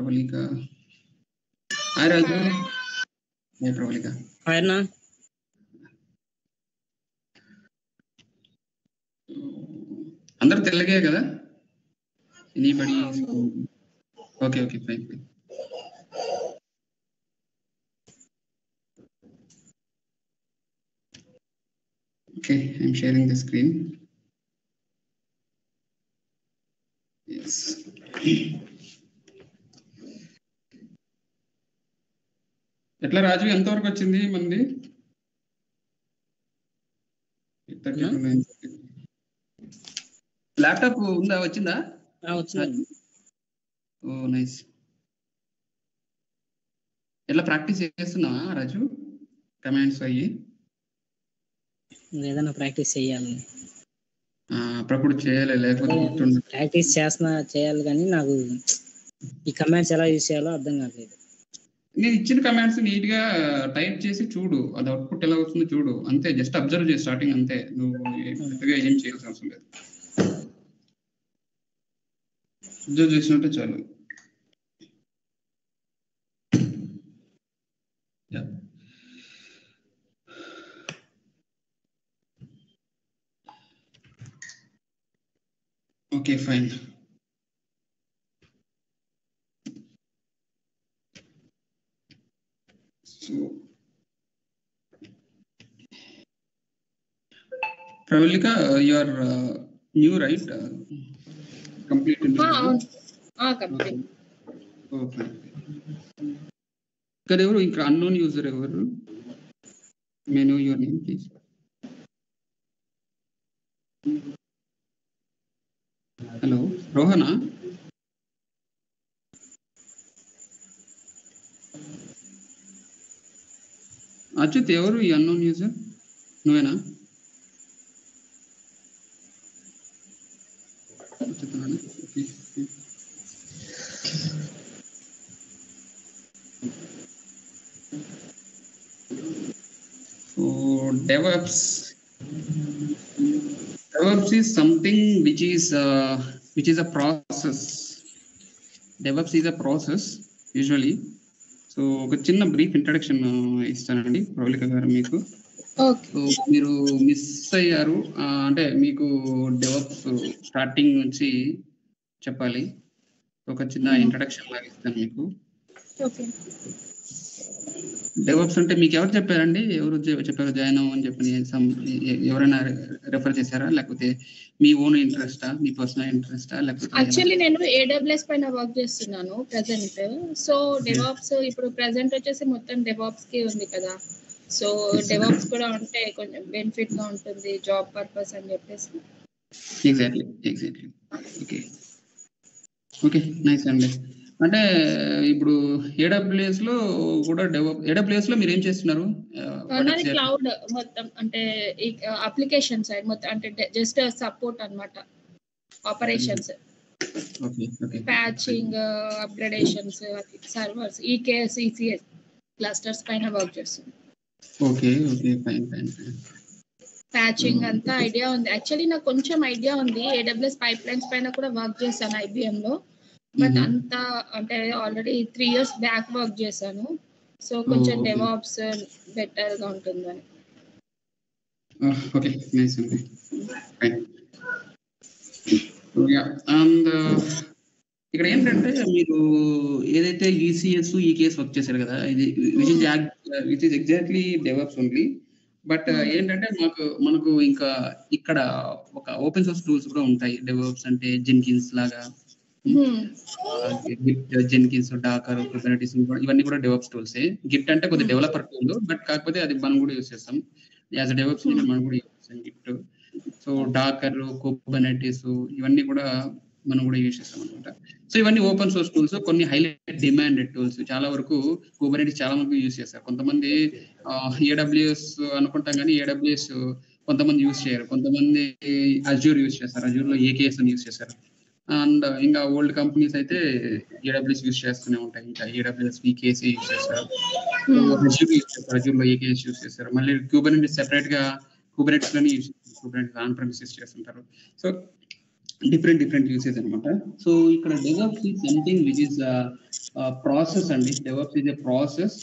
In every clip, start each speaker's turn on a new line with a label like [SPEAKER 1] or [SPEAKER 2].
[SPEAKER 1] Pravalika. Hi రాజు. Hi Pravalika.
[SPEAKER 2] Hi అన్న.
[SPEAKER 1] అందరూ తెలుగే కదా? Anybody? Okay okay fine fine. Okay, I'm sharing the screen. Yes. ఎట్లా రాజు ఎంతవరకు వచ్చింది మంది? ల్యాప్టాప్ ఉందా, వచ్చిందా?
[SPEAKER 2] వచ్చింది.
[SPEAKER 1] ఓ నైస్. ఎట్లా ప్రాక్టీస్ చేస్తున్నావా రాజు కమాండ్స్ అయ్యి?
[SPEAKER 2] ఏదైనా ప్రాక్టీస్ చేయాలి.
[SPEAKER 1] అప్పుడప్పుడు చేయాలి, లేకపోతే
[SPEAKER 2] ప్రాక్టీస్ చేయాలి కానీ నాకు ఈ కమాండ్స్ ఎలా యూజ్ చేయాలో అర్థం కావట్లేదు.
[SPEAKER 1] నేను ఇచ్చిన కమాండ్స్ నీట్ గా టైప్ చేసి చూడు, అది అవుట్పుట్ ఎలా వస్తుందో చూడు, అంతే. జస్ట్ అబ్జర్వ్ చేసి స్టార్టింగ్ అంతే, నువ్వు పెద్దగా ఏం చేయాల్సిన అవసరం లేదు. అబ్జర్వ్ చేసినట్టే చాలు. Okay fine. So Pravalika, you are new right? Complete?
[SPEAKER 3] Complete.
[SPEAKER 1] ఇక్కడ ఎవరు ఇక్కడ అన్నోన్ యూజర్ ఎవరు? May know your name please. Hello రోహనా? అచ్యుత్ ఎవరు ఈ అన్నోన్ యూజర్? నువ్వేనా? So DevOps is something which is a process. DevOps is a process usually. So ఒక చిన్న బ్రీఫ్ ఇంట్రడక్షన్ ఇస్తానండి ప్రవళిక గారు మీకు. సో మీరు మిస్ అయ్యారు అంటే మీకు డెవలప్స్ స్టార్టింగ్ నుంచి చెప్పాలి. ఒక చిన్న ఇంట్రడక్షన్ లాగా ఇస్తాను మీకు. డెవలప్స్ అంటే మీకు ఎవరు చెప్పారండి? ఎవరు చెప్పారు జాయిన్ అవ్వమని చెప్పి? ఎవరైనా రెఫర్ చేశారా, లేకపోతే మీ ఓన్ ఇంట్రెస్టా, మీ పర్సనల్ ఇంట్రెస్టా? లేకపోతే
[SPEAKER 3] యాక్చువల్లీ నేను AWS పైన వర్క్ చేస్తున్నాను ప్రెసెంట్. సో డెవాప్స్ ఇప్పుడు ప్రెసెంట్ వచ్చేసి మొత్తం డెవాప్స్ కి ఉంది కదా. సో డెవాప్స్ కూడా ఉంటే కొంచెం బెనిఫిట్ గా ఉంటుంది జాబ్ పర్పస్ అని చెప్పేసి.
[SPEAKER 1] ఎగ్జాక్ట్లీ. ఓకే ఓకే నైస్ అండి. అంటే ఇప్పుడు AWS లో కూడా AWS లో మీరు ఏం చేస్తున్నారు?
[SPEAKER 3] నాది క్లౌడ్ మొత్తం, అంటే అప్లికేషన్ సైడ్ మొత్తం, అంటే జస్ట్ సపోర్ట్ అన్నమాట. Operations, patching, upgradations, servers, EKS, ECS clusters పైన వర్క్ చేస్తున్నాను.
[SPEAKER 1] Okay okay fine fine.
[SPEAKER 3] Patching అంతా ఐడియా ఉంది. యాక్చువల్లీ నాకు కొంచెం ఐడియా ఉంది. AWS పైప్లైన్స్ పైన కూడా వర్క్ చేశాను IBM లో. బట్ అంతా అంటే ఆల్రెడీ 3 years బ్యాక్ వర్క్ చేశాను. సో కొంచెం డెవాప్స్ బెటర్ గా ఉంటుందని.
[SPEAKER 1] ఓకే నైస్ అండి. అండ్ ఇక్కడ ఏంటంటే మీరు ఏదైతే ECS, EKS వర్క్ చేశారు కదా, ఇది which is exactly develops only. But ఏంటంటే మనకు ఇంకా ఇక్కడ ఒక ఓపెన్ సోర్స్ టూల్స్ కూడా ఉంటాయి డెవలప్స్ అంటే. జెన్కిన్స్ లాగా, జెన్కిన్స్, డాకర్, కుబర్నెటిస్, ఇవన్నీ కూడా డెవలప్స్ టూల్స్. గిట్ అంటే కొద్దిగా డెవలపర్ టూల్, బట్ కాకపోతే అది మనం కూడా యూస్ చేస్తాం యాజ్ అ డెవలప్స్ మనం కూడా యూస్ చేస్తాం గిట్. సో డాకర్, కుబర్నెటిస్ ఇవన్నీ కూడా మనం కూడా యూస్ చేస్తాం అనమాట. సో ఇవన్నీ ఓపెన్ సోర్స్ టూల్స్. కొన్ని హైలైట్ డిమాండెడ్ టూల్స్. చాలా వరకు కుబర్నెటిస్ చాలా మంది యూస్ చేస్తారు. కొంతమంది AWS అనుకుంటాం కానీ AWS కొంతమంది యూస్ చేయరు. కొంతమంది అజ్యూర్ యూస్ చేస్తారు. అజ్యూర్లో AKS అని యూస్ చేస్తారు. అండ్ ఇంకా ఓల్డ్ కంపెనీస్ అయితే AWS యూస్ చేస్తూనే ఉంటాయి. ఇంకా AWS EKS యూస్ చేస్తారు, అజ్యూర్లో AKS యూస్ చేస్తారు. మళ్ళీ కుబర్నెటిస్ సెపరేట్ గా కుబర్నెటిస్ లోనే యూస్ చేస్తారు. కుబర్నెటిస్ ఆన్ ప్రెమిసెస్ చేస్తుంటారు. సో డిఫరెంట్ యూసేజ్ అనమాట. సో ఇక్కడ DevOps is something which is process అండి. DevOps is a process.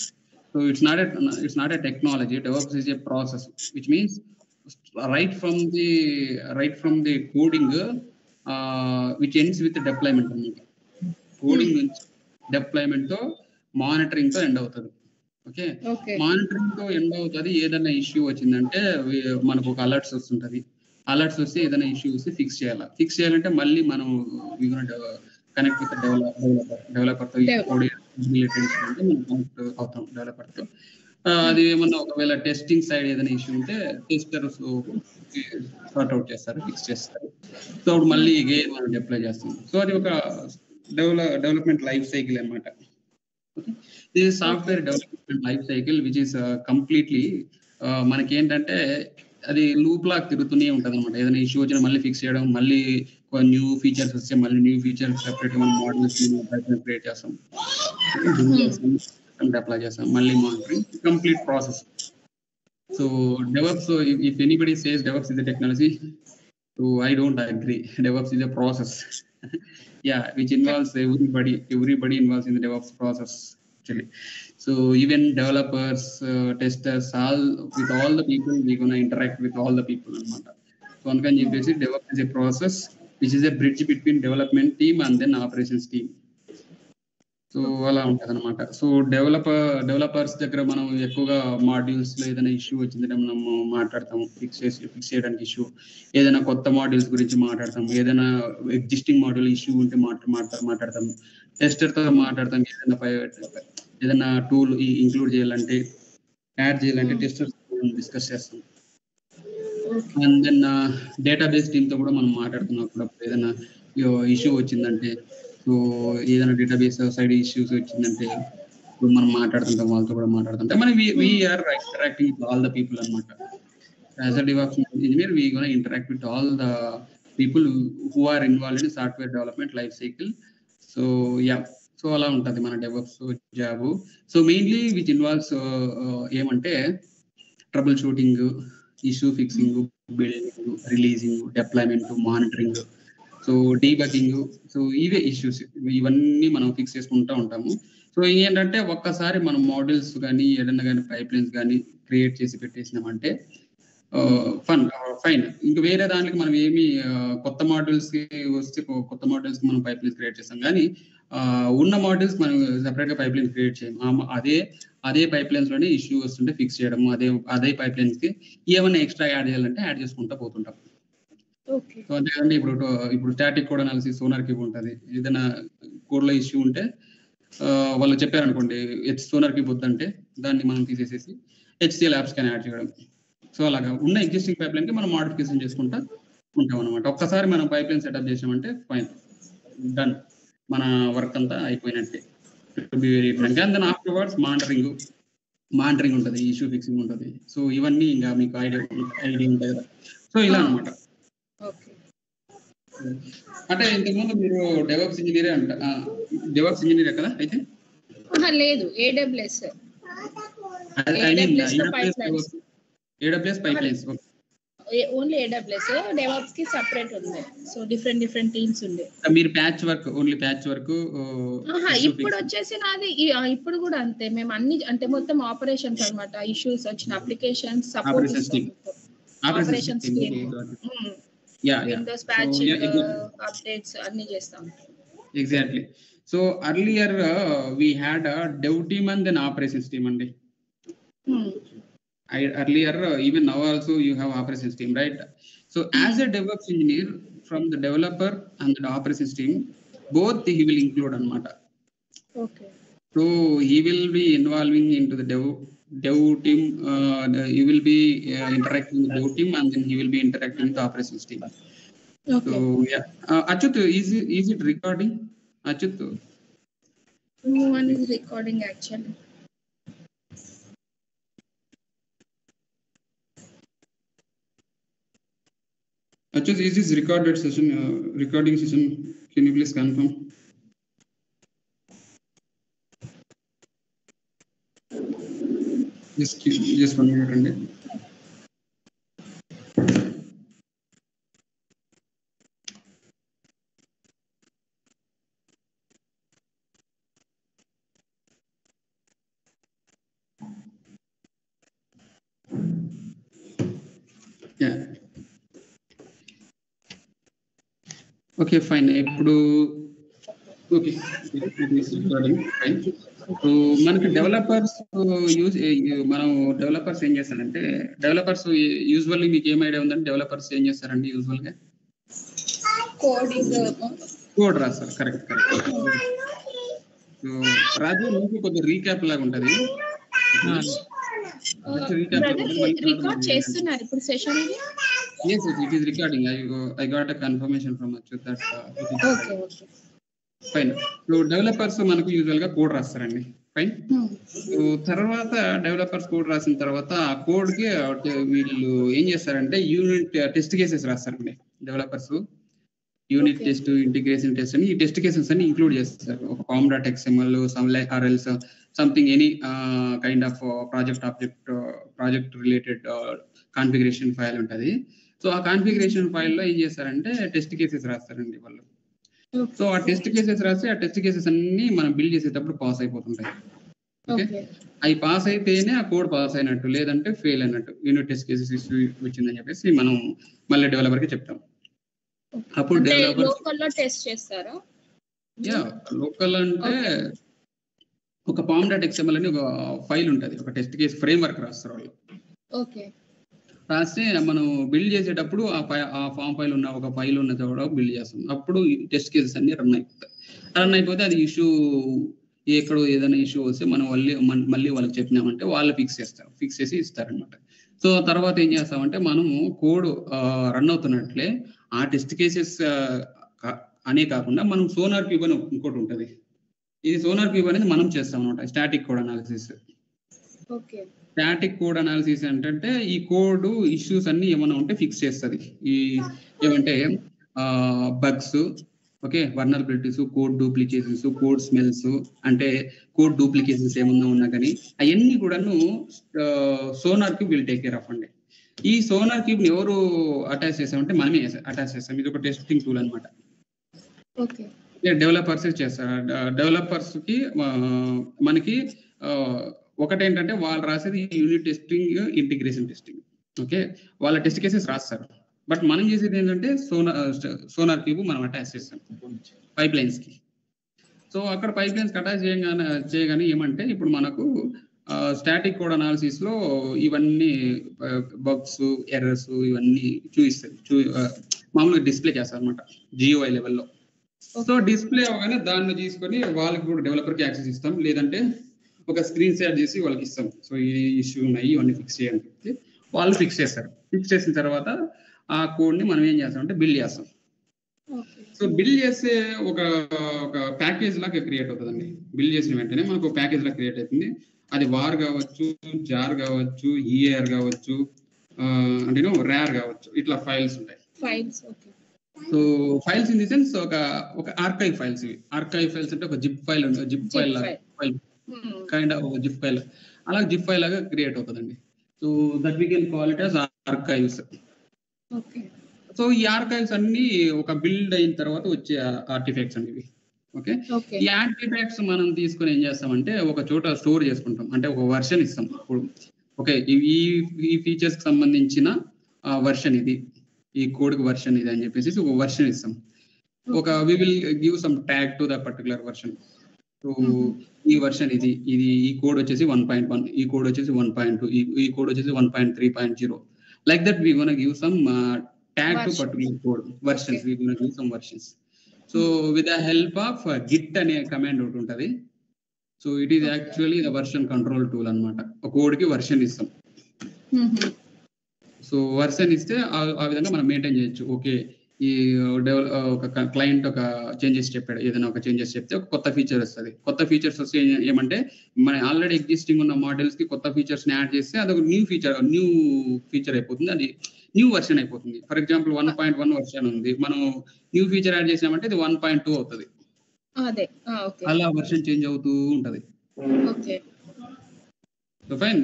[SPEAKER 1] So it's not a technology. DevOps is a process which means right from the coding which ends with deployment అనమాట. Coding నుంచి deployment తో monitoring తో end అవుతుంది. Okay, monitoring తో end అవుతుంది. ఏదైనా issue వచ్చిందంటే మనకు ఒక అలర్ట్స్ వస్తుంటది. అలర్ట్స్ వస్తే ఏదైనా ఇష్యూ వస్తే ఫిక్స్ చేయాలంటే మళ్ళీ మనం కనెక్ట్ విత్ డెవలపర్ తో కోడ్ రిలేటెడ్ అంటే మనం కనెక్ట్ అవుతాం డెవలపర్ తో. అది ఏమన్నా ఒకవేళ టెస్టింగ్ సైడ్ ఏదైనా ఇష్యూ ఉంటే టెస్టర్స్ సార్ట్ అవుట్ చేస్తారు, ఫిక్స్ చేస్తారు. సో అప్పుడు మళ్ళీ అగైన్ మనం డిప్లై చేస్తాం. సో అది ఒక డెవలప్మెంట్ లైఫ్ సైకిల్ అనమాట. ఇది software development life cycle which is completely మనకి ఏంటంటే అది లూప్ లాగా తిరుగుతూనే ఉంటుంది అనమాట. ఏదైనా ఇష్యూ వచ్చినా మళ్ళీ ఫిక్స్ చేయడం, మళ్ళీ న్యూ ఫీచర్స్ వస్తే మళ్ళీ న్యూ ఫీచర్స్ సెపరేట్ మనం మోడల్స్ క్రియేట్ చేస్తాం, అప్లై చేస్తాం, మళ్ళీ monitoring, complete process. So DevOps, if anybody says DevOps is a technology, so I don't agree. DevOps is a process. Yeah, which involves everybody involves in the DevOps process actually. So even developers, testers, with all the people, we're going to interact with all the people anamata. So on you basic DevOps is a process which is a bridge between development team and then operations team. So అలా ఉంటుంది అనమాట. So developers దగ్గర మనం ఎక్కువగా modules లో ఏదైనా issue వచ్చిందంటే మనం మాట్లాడతాము, ఫిక్స్ చేయడానికి ఇష్యూ, ఏదైనా కొత్త మాడ్యూల్స్ గురించి మాట్లాడతాము, ఏదైనా ఎగ్జిస్టింగ్ మాడ్యూల్ ఇష్యూ ఉంటే మాట్లాడతాము, టెస్టర్ తో మాట్లాడతాం, ఏదైనా టూల్ ఇంక్లూడ్ చేయాలంటే యాడ్ చేయాలంటే టెస్టర్స్ డిస్కస్ చేస్తాం. అండ్ దెన్ డేటాబేస్ టీమ్ తో కూడా మనం మాట్లాడుతున్నాం. అప్పుడు ఏదైనా ఇష్యూ వచ్చిందంటే, సో ఏదైనా డేటాబేస్ సైడ్ ఇష్యూస్ వచ్చిందంటే మనం మాట్లాడుతుంటాం, వాళ్ళతో కూడా మాట్లాడుతుంటాం. మనం we are interacting with all the people అనమాట. As a DevOps engineer we gonna interact with all the people who are involved in software development life cycle. So so అలా ఉంటుంది మన DevOps job. So mainly which involves ఏమంటే troubleshooting, issue fixing, building, releasing, deployment, monitoring, so debugging. So ఇవే issues, ఇవన్నీ మనం fix చేసుకుంటూ ఉంటాము. So ఏంటంటే ఒక్కసారి మనం మోడల్స్ కానీ ఏదైనా కానీ పైప్ లైన్స్ కానీ క్రియేట్ చేసి పెట్టేసినామంటే ఫైన్. ఇంకా వేరే దానికి మనం ఏమి కొత్త మోడల్స్ కి వస్తే కొత్త మోడల్స్ కి మనం పైప్ లైన్స్ క్రియేట్ చేస్తాం, కానీ ఉన్న మోడల్స్ మనం సెపరేట్ గా పైప్ లైన్స్ క్రియేట్ చేయము. అదే పైప్ లైన్స్ లోనే ఇష్యూ వస్తుంటే ఫిక్స్ చేయడము, అదే పైప్ లైన్స్ కి ఏమైనా ఎక్స్ట్రా యాడ్ చేయాలంటే యాడ్ చేసుకుంటూ పోతుంటాం. సో అంతేకాదండి, ఇప్పుడు static code analysis sonar cube ఉంటుంది. ఏదైనా కోడ్ లో ఇష్యూ ఉంటే వాళ్ళు చెప్పారనుకోండి సోనార్ క్యూబ్ వద్దంటే దాన్ని మనం తీసేసేసి HCL యాప్స్ కానీ యాడ్ చేయడం. సో అలాగా ఉన్న ఎగ్జిస్టింగ్ పైప్ లైన్ కి మనం మోడిఫికేషన్ చేసుకుంటా ఉంటాం అనమాట. ఒక్కసారి మనం పైప్ లైన్ సెటప్ చేసామంటే ఫైన్, డన్, మన వర్క్ అంతా అయిపోయినట్టే. Very frank. And then afterwards monitoring ఉంటుంది, ఇష్యూ ఫిక్సింగ్ ఉంటుంది. సో ఇవన్నీ ఇంకా మీకు ఐడియా ఉంటుంది కదా. సో ఇలా అనమాట. అంటే ఇంతకుముందు మీరు DevOps ఇంజనీరే కదా అయితే?
[SPEAKER 3] లేదు, AWS
[SPEAKER 1] pipelines
[SPEAKER 3] only AWS. DevOps కి సెపరేట్ ఉంది. సో డిఫరెంట్ టీమ్స్ ఉండే.
[SPEAKER 1] మీరు ఓన్లీ ప్యాచ్ వర్క్.
[SPEAKER 3] ఇప్పుడు వచ్చేసి నాది ఇప్పుడు కూడా అంతే. మేము అన్ని అంటే మొత్తం ఆపరేషన్స్ అన్నమాట. ఇష్యూస్ వచ్చిన applications support operations team, Windows patching, updates అన్ని చేస్తాం.
[SPEAKER 1] Exactly. So earlier we had a dev team and then operations team అండి. Earlier, even now also you have operations team, right? So as a DevOps engineer, from the developer and the operations team, both he will include anamata.
[SPEAKER 3] Okay.
[SPEAKER 1] So he will be involving into the dev team. You will be interacting with the dev team, and then he will be interacting with the operations team. Okay. So yeah, Achyut, is it recording? Achyut,
[SPEAKER 3] no one is recording actually.
[SPEAKER 1] Achyut, is this recording session? Can you please confirm? Just 1 minute అండి. Okay fine. ఇప్పుడు okay fine. So మనకి developers మనం developers ఏం చేస్తారంటే developers usually మీకు ఏం idea ఉందంటే developers ఏం చేస్తారండి యూజువల్ గా కోడ్ రాస్తారు. కరెక్ట్. సో రాజు మీకు కొద్దిగా రీక్యాప్ లాగా ఉంటది.
[SPEAKER 3] రికార్డ్ చేస్తున్నారు ఇప్పుడు సెషన్ ఇది.
[SPEAKER 1] Yes, it is recording. I got a confirmation from Achyut that
[SPEAKER 3] okay
[SPEAKER 1] fine. So developers మనకు యూజువల్ గా కోడ్ రాస్తారండి. ఫైన్. సో తర్వాత డెవలపర్స్ కోడ్ రాసిన తర్వాత ఆ కోడ్ కి వీళ్ళు ఏం చేస్తారంటే యూనిట్ టెస్ట్ కేసెస్ రాస్తారండి. Developers unit test, integration test అని ఈ టెస్ట్ కేసెస్ అన్ని ఇంక్లూడ్ చేస్తారు. ఒక pom.xml, or else something any kind of project related configuration file ఉంటది. సో ఆ కాన్ఫిగరేషన్ ఫైల్లో ఏం చేస్తారంటే టెస్ట్ కేసెస్ రాస్తారండి వాళ్ళు. సో ఆ టెస్ట్ కేసెస్ రాసి ఆ టెస్ట్ కేసెస్ అన్ని మనం బిల్డ్ చేసేటప్పుడు పాస్ అయిపోతుంటాయి. ఓకే, అవి పాస్ అయితేనే ఆ కోడ్ పాస్ అయినట్టు, లేదంటే ఫెయిల్ అయినట్టు. యూనిట్ టెస్ట్ కేసెస్ ఇష్యూ వచ్చిందని చెప్పేసి మనం మళ్ళీ డెవలపర్ కి చెప్తాం. అప్పుడు డెవలపర్
[SPEAKER 3] లోకల్లో టెస్ట్ చేస్తారా?
[SPEAKER 1] లోకల్ అంటే ఒక pom.xml అని ఒక ఫైల్ ఉంటది, ఒక టెస్ట్ కేస్ ఫ్రేమ్వర్క్ రాస్తారు వాళ్ళు.
[SPEAKER 3] ఓకే,
[SPEAKER 1] రాస్తే మనం బిల్డ్ చేసేటప్పుడు ఆ ఫామ్ ఫైల్ ఉన్న ఒక ఫైల్ ఉన్న చోట బిల్డ్ చేస్తాం. అప్పుడు టెస్ట్ కేసెస్ అన్ని రన్ అయిపోతే అది ఇష్యూ ఎక్కడో ఏదైనా ఇష్యూ వస్తే మనం మళ్ళీ వాళ్ళకి చెప్పినామంటే వాళ్ళు ఫిక్స్ చేసి ఇస్తారనమాట. సో తర్వాత ఏం చేస్తామంటే మనము కోడ్ రన్ అవుతున్నట్లే ఆ టెస్ట్ కేసెస్ అనే కాకుండా మనం సోనార్ క్యూబ్ అని ఇంకోటి ఉంటుంది. ఇది సోనార్ క్యూబ్ అనేది మనం చేస్తాం అనమాట, static code analysis. Static code analysis ఏంటంటే ఈ కోడ్ ఇష్యూస్ అన్ని ఏమైనా ఉంటే ఫిక్స్ చేస్తుంది. ఈ ఏమంటే bugs, okay, vulnerabilities, code duplications, code smells, అంటే కోడ్ డూప్లికేషన్స్ ఏమన్నా ఉన్నా కానీ అవన్నీ కూడాను SonarQube will take care of అండి. ఈ సోనార్ క్యూబ్ ని ఎవరు అటాచ్ చేసామంటే మనమే అటాచ్ చేస్తాం. ఇది ఒక టెస్టింగ్ టూల్ అనమాట. డెవలపర్స్ చేస్తారు. డెవలపర్స్ కి మనకి ఒకటేంటంటే వాళ్ళు రాసేది unit testing, integration testing. Okay, వాళ్ళ టెస్ట్ కేసెస్ రాస్తారు. బట్ మనం చేసేది ఏంటంటే సోనార్ క్యూబ్ మనం అటాచ్ చేస్తాం పైప్ లైన్స్ కి. సో అక్కడ పైప్ లైన్స్ అటాచ్ చేయగానే ఏమంటే ఇప్పుడు మనకు స్టాటిక్ కోడ్ అనాలిసిస్ లో ఇవన్నీ బగ్స్, ఎర్రర్స్ ఇవన్నీ చూపిస్తుంది. మామూలుగా డిస్ప్లే చేస్తారు అనమాట GUI లెవెల్లో. సో డిస్ప్లే అవగానే దాన్ని తీసుకొని వాళ్ళకి కూడా డెవలపర్ కి యాక్సెస్ ఇస్తాం, లేదంటే ఒక స్క్రీన్ షేర్ చేసి వాళ్ళకి ఇస్తాం. సో ఈ ఇష్యూ ఉన్నాయి, ఇవన్నీ ఫిక్స్ చేయాలని చెప్పి వాళ్ళు ఫిక్స్ చేస్తారు. ఫిక్స్ చేసిన తర్వాత ఆ కోడ్ ని మనం ఏం చేస్తామంటే బిల్డ్ చేస్తాం. సో బిల్డ్ చేస్తే ఒక ప్యాకేజ్ లాగా క్రియేట్ అవుతుందండి. బిల్డ్ చేసిన వెంటనే మనకు ఒక ప్యాకేజ్ లాగా క్రియేట్ అవుతుంది. అది వార్ కావచ్చు, జార్ కావచ్చు, EAR కావచ్చు, అంటే ర్యార్ కావచ్చు, ఇట్లా ఫైల్స్ ఉంటాయి. So files in the sense ఒక ఆర్కైవ్ ఫైల్స్. ఇవి ఆర్కైవ్ ఫైల్స్ అంటే ఒక zip file kind of zip file, అలా జిప్ ఫైల్ లాగా క్రియేట్ అవుతుందండి. So that we can call it as archives. So ఈ ఆర్కైవ్స్ అన్ని ఒక బిల్డ్ అయిన తర్వాత వచ్చే ఆర్టిఫాక్ట్స్ అండి ఇవి. ఓకే, ఈ ఆర్టిఫాక్ట్స్ మనం తీసుకొని ఏం చేస్తామంటే ఒక చోట స్టోర్ చేసుకుంటాం, అంటే ఒక వర్షన్ ఇస్తాం. ఇప్పుడు ఓకే, ఈ ఫీచర్స్ కి సంబంధించిన వర్షన్ ఇది, ఈ కోడ్ కి వర్షన్ ఇది అని చెప్పేసి ఒక వర్షన్ ఇస్తాం. We will give some tag to the particular version. So ఈ వర్షన్ ఇది ఈ కోడ్ వచ్చేసి 1.1, ఈ కోడ్ వచ్చేసి 1.2, ఈ కోడ్ వచ్చేసి 1.3.0. Like that we gonna give some tag to particular code versions. We gonna give some versions. So with the help of Git అనే command ఒకటి ఉంటుంది. So it is actually the version control tool అనమాట. ఒక code కి version ఇస్తాం. So version ఇస్తే ఆ విధంగా మనం మెయింటైన్ చేయొచ్చు. ఓకే, ఈ ఒక క్లయింట్ ఒక చేంజెస్ చెప్పాడు, ఏదైనా ఒక చేంజెస్ చెప్తే ఒక కొత్త ఫీచర్ వస్తుంది. కొత్త ఫీచర్స్ వస్తే ఏమంటే మన ఆల్రెడీ ఎగ్జిస్టింగ్ ఉన్న మోడల్స్ కి కొత్త ఫీచర్స్ ని యాడ్ చేస్తే అది ఒక న్యూ ఫీచర్ అయిపోతుంది, అది న్యూ వర్షన్ అయిపోతుంది. ఫర్ ఎగ్జాంపుల్ 1.1 వర్షన్ ఉంది, మనం న్యూ ఫీచర్ యాడ్ చేసామంటే ఇది 1.2 అవుతుంది. అలా వర్షన్ చేంజ్ అవుతూ ఉంటది. సో ఫైన్,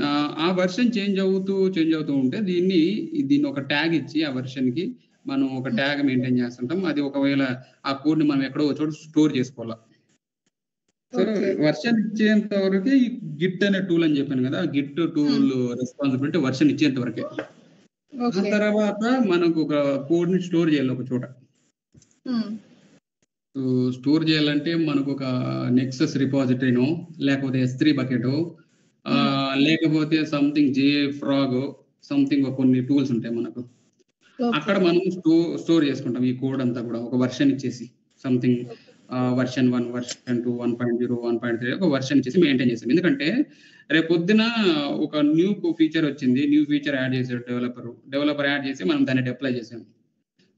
[SPEAKER 1] ఆ వర్షన్ చేంజ్ అవుతూ ఉంటే దీన్ని ఒక ట్యాగ్ ఇచ్చి ఆ వర్షన్ కి మనం ఒక ట్యాగ్ మెయింటైన్ చేస్తుంటాం. అది ఒకవేళ ఆ కోడ్ ని మనం ఎక్కడో చోట స్టోర్ చేసుకోవాలా. సో వర్షన్ ఇచ్చేంత వరకే ఈ గిట్ అనే టూల్ అని చెప్పాను కదా, గిట్ టూల్ రెస్పాన్సిబిలిటీ వర్షన్ ఇచ్చేంత వరకే. ఆ
[SPEAKER 3] ఓకే.
[SPEAKER 1] తర్వాత మనకు ఒక కోడ్ ని స్టోర్ చేయాలి ఒక చోట. స్టోర్ చేయాలంటే మనకు ఒక నెక్సస్ రిపాజిటరీనో లేకపోతే S3 బకెటో లేకపోతే సంథింగ్ JFrog సంథింగ్ కొన్ని టూల్స్ ఉంటాయి మనకు. అక్కడ మనం స్టోర్ చేసుకుంటాం ఈ కోడ్ అంతా కూడా ఒక వర్షన్ ఇచ్చేసి సంథింగ్ వర్షన్ 1, వర్షన్ 2, 1.0, 1.3 ఒక వర్షన్ ఇచ్చేసి మెయింటైన్ చేస్తాం. ఎందుకంటే రేపు పొద్దున ఒక న్యూ ఫీచర్ వచ్చింది, న్యూ ఫీచర్ యాడ్ చేసాడు డెవలపర్ యాడ్ చేసి మనం దాన్ని డిప్లాయ్ చేసాం.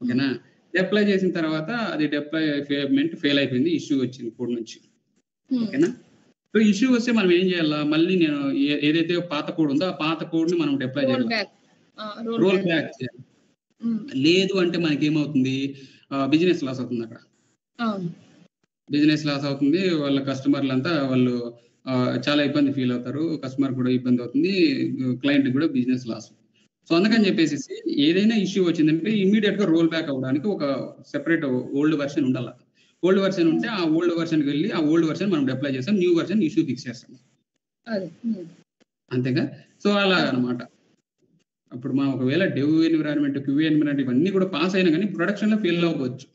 [SPEAKER 1] ఓకేనా? డిప్లాయ్ చేసిన తర్వాత అది డిప్లాయ్మెంట్ ఫెయిల్ అయిపోయింది, ఇష్యూ వచ్చింది కోడ్ నుంచి. ఓకేనా? సో ఇష్యూ వస్తే మనం ఏం చేయాలా, మళ్ళీ నేను ఏదైతే పాత కోడ్ ఉందో ఆ పాత కోడ్ ని మనం డిప్లాయ్ చేయాలి, రోల్ బ్యాక్ చేయాలి. లేదు అంటే మనకి ఏమవుతుంది, బిజినెస్ లాస్ అవుతుంది. అక్కడ బిజినెస్ లాస్ అవుతుంది, వాళ్ళ కస్టమర్లంతా వాళ్ళు చాలా ఇబ్బంది ఫీల్ అవుతారు, కస్టమర్ కూడా ఇబ్బంది అవుతుంది, క్లయింట్ కూడా బిజినెస్ లాస్. సో అందుకని చెప్పేసి ఏదైనా ఇష్యూ వచ్చిందంటే ఇమీడియట్ గా రోల్ బ్యాక్ అవ్వడానికి ఒక సెపరేట్ ఓల్డ్ వర్షన్ ఉండాలి. ఓల్డ్ వర్షన్ ఉంటే ఆ ఓల్డ్ వర్షన్ కి వెళ్ళి ఆ ఓల్డ్ వర్షన్ మనం డిప్లాయ్ చేస్తాం, న్యూ వర్షన్ ఇష్యూ ఫిక్స్ చేస్తాం. అంతేగా? సో అలా అన్నమాట. అప్పుడు మనం ఒకవేళ డెవ్ ఎన్విరాన్మెంట్, క్యూఏ ఎన్విరాన్మెంట్ ఇవన్నీ కూడా పాస్ అయినా కానీ ప్రొడక్షన్ లో ఫెయిల్ అవ్వచ్చు.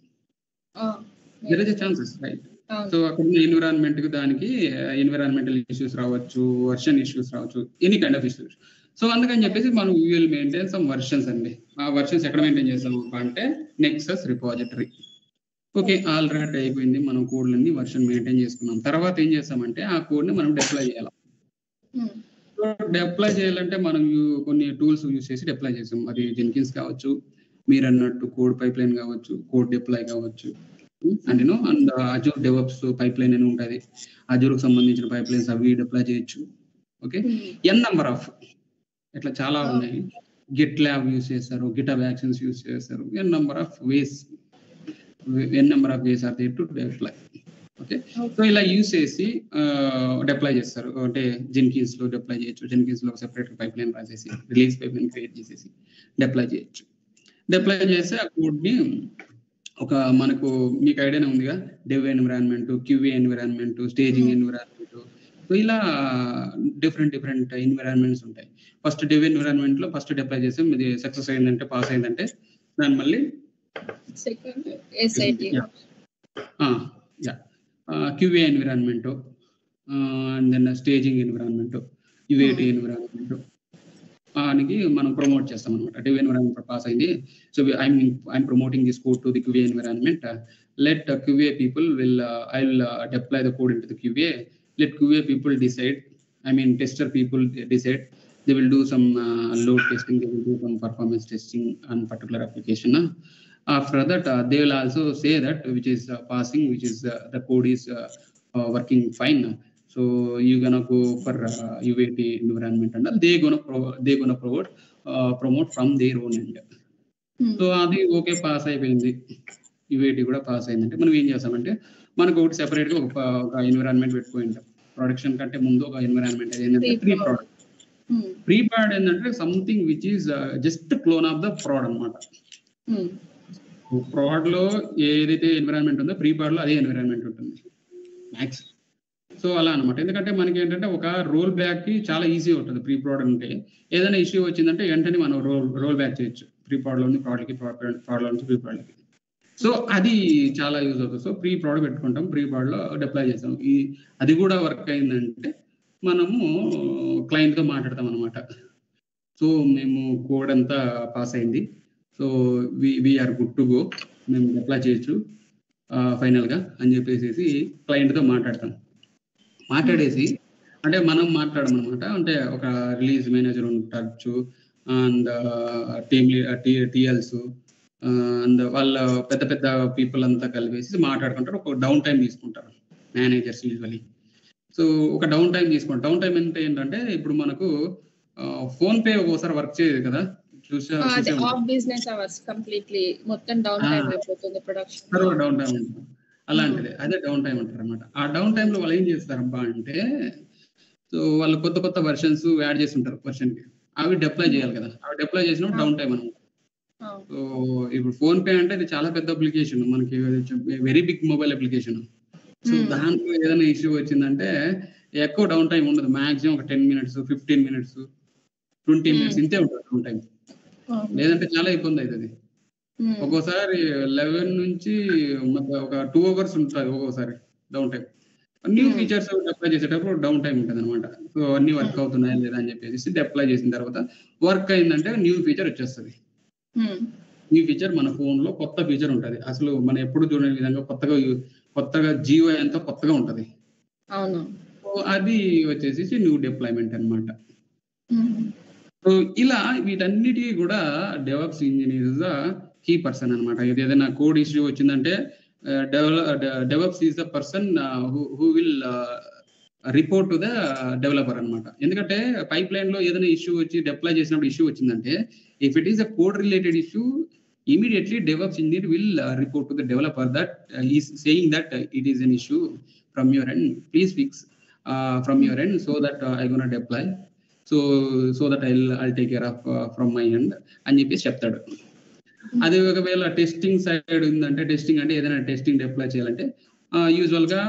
[SPEAKER 1] There is a chances, right? So అక్కడ ఎన్విరాన్మెంట్ కి దానికి ఎన్విరాన్మెంటల్ ఇష్యూస్ రావచ్చు, వర్షన్ ఇష్యూస్ రావచ్చు, any kind of issues. So అందుకని చెప్పేసి మనం you will maintain some versions అండి. ఆ వర్షన్స్ ఎక్కడ మెయింటైన్ చేస్తాము అంటే Nexus repository. Okay, all right అయిపోయింది, మనం కోడ్లన్నీ వర్షన్ మెయింటైన్ చేసుకున్నాం. తర్వాత ఏం చేస్తామంటే ఆ కోడ్ ని మనం డిప్లాయ్ చేయాలి. డిప్లాయ్ చేయాలంటే మనం కొన్ని టూల్స్ యూజ్ చేసి డిప్లాయ్ చేసాం. అది జెన్కిన్స్ కావచ్చు, మీరు అన్నట్టు కోడ్ పైప్ లైన్ కావచ్చు, కోడ్ డిప్లాయ్ కావచ్చు, and Azure DevOps pipeline అని ఉంటుంది, అజూర్ కి సంబంధించిన పైప్ లైన్స్ అవి డిప్లాయ్ చేయొచ్చు. ఓకే, ఎన్ నెంబర్ ఆఫ్ ఇట్లా చాలా ఉన్నాయి. గిట్ ల్యాబ్ యూజ్ చేస్తారు, గిటబ్ యాక్షన్స్ యూజ్ చేస్తారు, n number of ways are there to deploy. Okay, so ఇలా యూజ్ చేసి డిప్లాయ్ చేస్తారు. అంటే జెన్కిన్స్ లో డిప్లాయ్ చేయొచ్చు, జెన్కిన్స్ లో సెపరేట్ పైప్ లైన్ రాసేసి రిలీజ్ పైప్ లైన్ క్రియేట్ చేసేసి డిప్లాయ్ చేయొచ్చు. డిప్లాయ్ చేస్తే ఆ కోడ్ ని ఒక మనకు మీకు ఐడియానే ఉందిగా, dev environment, QA environment, staging environment, so ఇలా డిఫరెంట్ ఎన్విరాన్మెంట్స్ ఉంటాయి. ఫస్ట్ డెవ్ ఎన్విరాన్మెంట్ లో ఫస్ట్ డిప్లాయ్ చేసాం, ఇది సక్సెస్ అయిందంటే, పాస్ అయిందంటే దాన్ని మళ్ళీ QA environment, and then staging environment, UAT environment అని మనం ప్రమోట్ చేస్తాం అనమాట. డెవ్ ఎన్విరాన్మెంట్ పాస్ అయింది, so I'm promoting this code to the QA environment. Let QA people I will deploy the code into the QA. Let QA people decide, tester people decide. They will do some load testing, they will do some performance testing on particular application. After that, they will also say that which is passing, which is the code is working fine. So you're gonna go for UAT environment and all. They're gonna promote from their own end. So అది okay, pass అయిపోయింది, UAT కూడా pass అయిందంటే మనం ఏం చేస్తామంటే మనకు ఒకటి separate గా ఒక ఎన్విరాన్మెంట్ పెట్టుకుంటాం. ప్రొడక్షన్ కంటే ముందు ఒక ఎన్విరాన్మెంట్ ఏంటంటే ప్రీ ప్రాడ్ ఏంటంటే something which is just clone of the proud అనమాట. ప్రాడ్ లో ఏదైతే ఎన్విరాన్మెంట్ ఉందో ప్రీ ప్రాడ్ లో అదే ఎన్విరాన్మెంట్ ఉంటుంది మ్యాక్స్. సో అలా అనమాట. ఎందుకంటే మనకి ఏంటంటే ఒక రోల్ బ్యాక్ కి చాలా ఈజీ ఉంటుంది. ప్రీ ప్రాడ్ ఉంటే ఏదైనా ఇష్యూ వచ్చిందంటే వెంటనే మనం రోల్ బ్యాక్ చేయొచ్చు, ప్రీ ప్రాడ్ లోని ప్రాడ్కి, ప్రాడ్ లో నుంచి ప్రీ ప్రాడ్కి. సో అది చాలా యూజ్ అవుతుంది. సో ప్రీ ప్రాడ్ పెట్టుకుంటాం, ప్రీ ప్రాడ్ లో డిప్లాయ్ చేస్తాం. అది కూడా వర్క్ అయిందంటే మనము క్లయింట్ తో మాట్లాడతాం అనమాట. సో మేము కోడ్ అంతా పాస్ అయింది, so we're good to go, మేము డిప్లాయ్ చేయొచ్చు ఫైనల్ గా అని చెప్పేసి క్లయింట్ తో మాట్లాడేసి, అంటే మనం మాట్లాడమన్నమాట. అంటే ఒక రిలీజ్ మేనేజర్ ఉండొచ్చు, అండ్ టీఎల్స్ అండ్ వాళ్ళ పెద్ద పీపుల్ అంతా కలిపేసి మాట్లాడుకుంటారు. ఒక డౌన్ టైం తీసుకుంటారు మేనేజర్స్ యూజువల్లీ. సో ఒక డౌన్ టైం తీసుకుంటారు. డౌన్ టైం అంటే ఏంటంటే ఇప్పుడు మనకు ఫోన్ పే ఒకసారి వర్క్ చేయదు కదా, డౌన్ టైం ఉంటుంది. అలాంటిది అదే డౌన్ టైం అంటారు అనమాట. ఆ డౌన్ టైంలో వాళ్ళు ఏం చేస్తారబ్బా అంటే, సో వాళ్ళు కొత్త వర్షన్స్ యాడ్ చేసి ఉంటారు వర్షన్ కి, అవి డిప్లాయ్ చేయాలి కదా, అవి డిప్లాయ్ చేసినప్పుడు డౌన్ టైం అనమాట. సో ఇప్పుడు ఫోన్ పే అంటే ఇది చాలా పెద్ద అప్లికేషన్, మనకి very big mobile application. So దాంట్లో ఏదైనా ఇష్యూ వచ్చిందంటే ఎక్కువ డౌన్ టైం ఉండదు, మాక్సిమం ఒక 10 minutes, 15 minutes, 20 minutes ఇంతే ఉంటుంది డౌన్ టైం. లేదంటే చాలా ఇబ్బంది అవుతుంది. ఒక్కోసారి 11 నుంచి ఒక 2 అవర్స్ ఉంటుంది ఒక్కోసారి down time. New features apply చేసేటప్పుడు డౌన్ టైం ఉంటుంది అనమాట. సో అన్ని వర్క్ అవుతున్నాయా లేదా అని చెప్పేసి అప్లై చేసిన తర్వాత వర్క్ అయిందంటే న్యూ ఫీచర్ వచ్చేస్తుంది. న్యూ ఫీచర్ మన ఫోన్ లో కొత్త ఫీచర్ ఉంటుంది. అసలు మనం ఎప్పుడు చూడని విధంగా కొత్తగా జియో ఎంతో కొత్తగా ఉంటది. సో అది వచ్చేసి న్యూ డిప్లాయ్మెంట్ అనమాట. సో ఇలా వీటన్నిటికీ కూడా DevOps engineer is the key person అనమాట. ఏదైనా కోడ్ ఇష్యూ వచ్చిందంటే DevOps is the person who will report to the developer అనమాట. ఎందుకంటే పైప్ లైన్ లో ఏదైనా ఇష్యూ వచ్చి డిప్లాయ్ చేసినప్పుడు ఇష్యూ వచ్చిందంటే if it is a code related issue immediately DevOps engineer will report to the developer that is saying that it is an issue from your end, please fix from your end so that I'm gonna deploy, so that I'll take care of from my end అని చెప్పేసి చెప్తాడు. అదే ఒకవేళ testing side ఉందంటే testing అంటే ఏదైనా testing deploy చేయాలంటే usual గా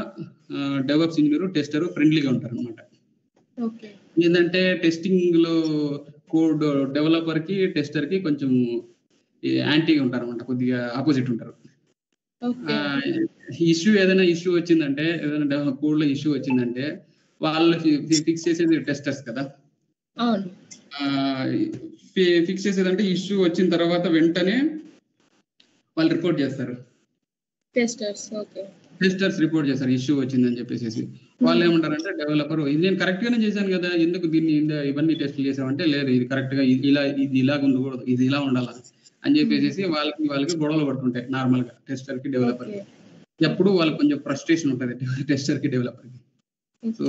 [SPEAKER 1] డెవలప్స్ ఇంజనీర్ టెస్టర్ ఫ్రెండ్లీగా ఉంటారు అనమాట. ఏంటంటే టెస్టింగ్ లో కోడ్ డెవలపర్ కి టెస్టర్ కి కొంచెం యాంటీగా ఉంటారు అనమాట, కొద్దిగా ఆపోజిట్ ఉంటారు. ఏదైనా ఇష్యూ వచ్చిందంటే ఏదైనా కోడ్ లో ఇష్యూ వచ్చిందంటే వాళ్ళు ఫిక్స్ చేసేది టెస్టర్స్ కదా. ఫిక్స్ చేసేదంటే ఇష్యూ వచ్చిన తర్వాత వెంటనే వాళ్ళు రిపోర్ట్ చేస్తారు, టెస్టర్స్ రిపోర్ట్ చేస్తారు ఇష్యూ వచ్చిందని చెప్పేసి. వాళ్ళు ఏమంటారంటే డెవలపర్ ఇది నేను కరెక్ట్ గానే చేశాను కదా, ఎందుకు దీన్ని ఇవన్నీ టెస్ట్లు చేసామంటే లేదు ఇది కరెక్ట్ గా ఇది ఇలా ఉండకూడదు, ఇది ఇలా ఉండాలా అని చెప్పేసి వాళ్ళకి గొడవలు పడుతుంటాయి నార్మల్ గా టెస్టర్ కి డెవలపర్ కి. ఎప్పుడు వాళ్ళకి కొంచెం ఫ్రస్ట్రేషన్ ఉంటుంది టెస్టర్ కి డెవలపర్ కి. సో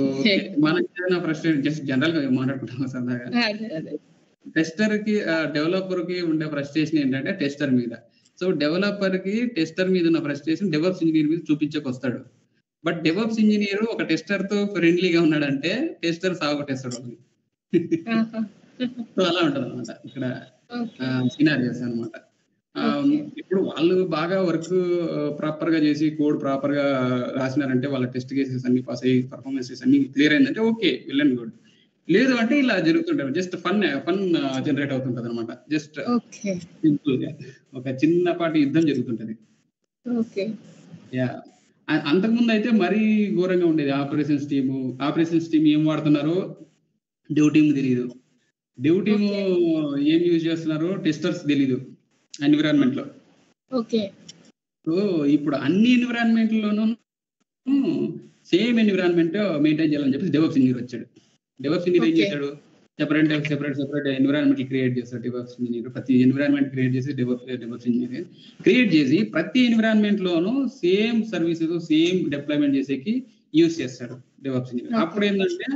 [SPEAKER 1] మనకి ఏదైనా ఫ్రస్ట్రేషన్ జస్ట్ జనరల్ గా మాట్లాడుకుంటాం సరదాగా. టెస్టర్ కి డెవలపర్ కి ఉండే ఫ్రస్ట్రేషన్ ఏంటంటే టెస్టర్ మీద. సో డెవలపర్ కి టెస్టర్ మీద ఉన్న ఫ్రస్ట్రేషన్ డెవలప్స్ ఇంజనీర్ మీద చూపించకొస్తాడు. బట్ డెవలప్స్ ఇంజనీర్ ఒక టెస్టర్ తో ఫ్రెండ్లీగా ఉన్నాడంటే టెస్టర్ సాగొట్టేస్తాడు. సో అలా ఉంటది అనమాట ఇక్కడ సినారియోస్ అనమాట. ఇప్పుడు వాళ్ళు బాగా వర్క్ ప్రాపర్ గా చేసి కోడ్ ప్రాపర్ గా రాసినారంటే వాళ్ళ టెస్ట్ కేసెస్ అన్ని పాస్ అయ్యి పర్ఫార్మెన్సెస్ అన్ని క్లియర్ అయిందంటే ఓకే వెల్ అండ్ గుడ్. లేదు అంటే ఇలా జరుగుతుంటారు, జస్ట్ ఫన్ జనరేట్ అవుతుంటది అనమాట. జస్ట్ సింపుల్ గా ఒక చిన్నపాటి యుద్ధం జరుగుతుంటది. అంతకుముందు అయితే మరీ ఘోరంగా ఉండేది. ఆపరేషన్స్ టీమ్ ఏం వాడుతున్నారో డ్యూ టీమ్ తెలియదు, డ్యూ టీమ్ ఏం యూజ్ చేస్తున్నారు టెస్టర్స్ తెలీదు ఎన్విరాన్మెంట్ లో. సో ఇప్పుడు అన్ని ఎన్విరాన్మెంట్ లోనూ సేమ్ ఎన్విరాన్మెంట్ మెయింటైన్ చేయాలని చెప్పి డెవలప్స్ ఇంజనీర్ వచ్చాడు. డెవలప్స్ ఇంజనీర్ ఏం చేశాడు, సెపరేట్ ఎన్విరాన్మెంట్ క్రియేట్ చేస్తాడు డెవలప్స్ ఇంజనీర్. ప్రతి ఎన్విరాన్మెంట్ క్రియేట్ చేసి డెవలప్స్ ఇంజనీర్ క్రియేట్ చేసి ప్రతి ఎన్విరాన్మెంట్ లోనూ సేమ్ సర్వీసెస్ సేమ్ డిప్లాయ్మెంట్ చేసేకి యూజ్ చేస్తాడు డెవలప్స్ ఇంజనీర్. అప్పుడు ఏంటంటే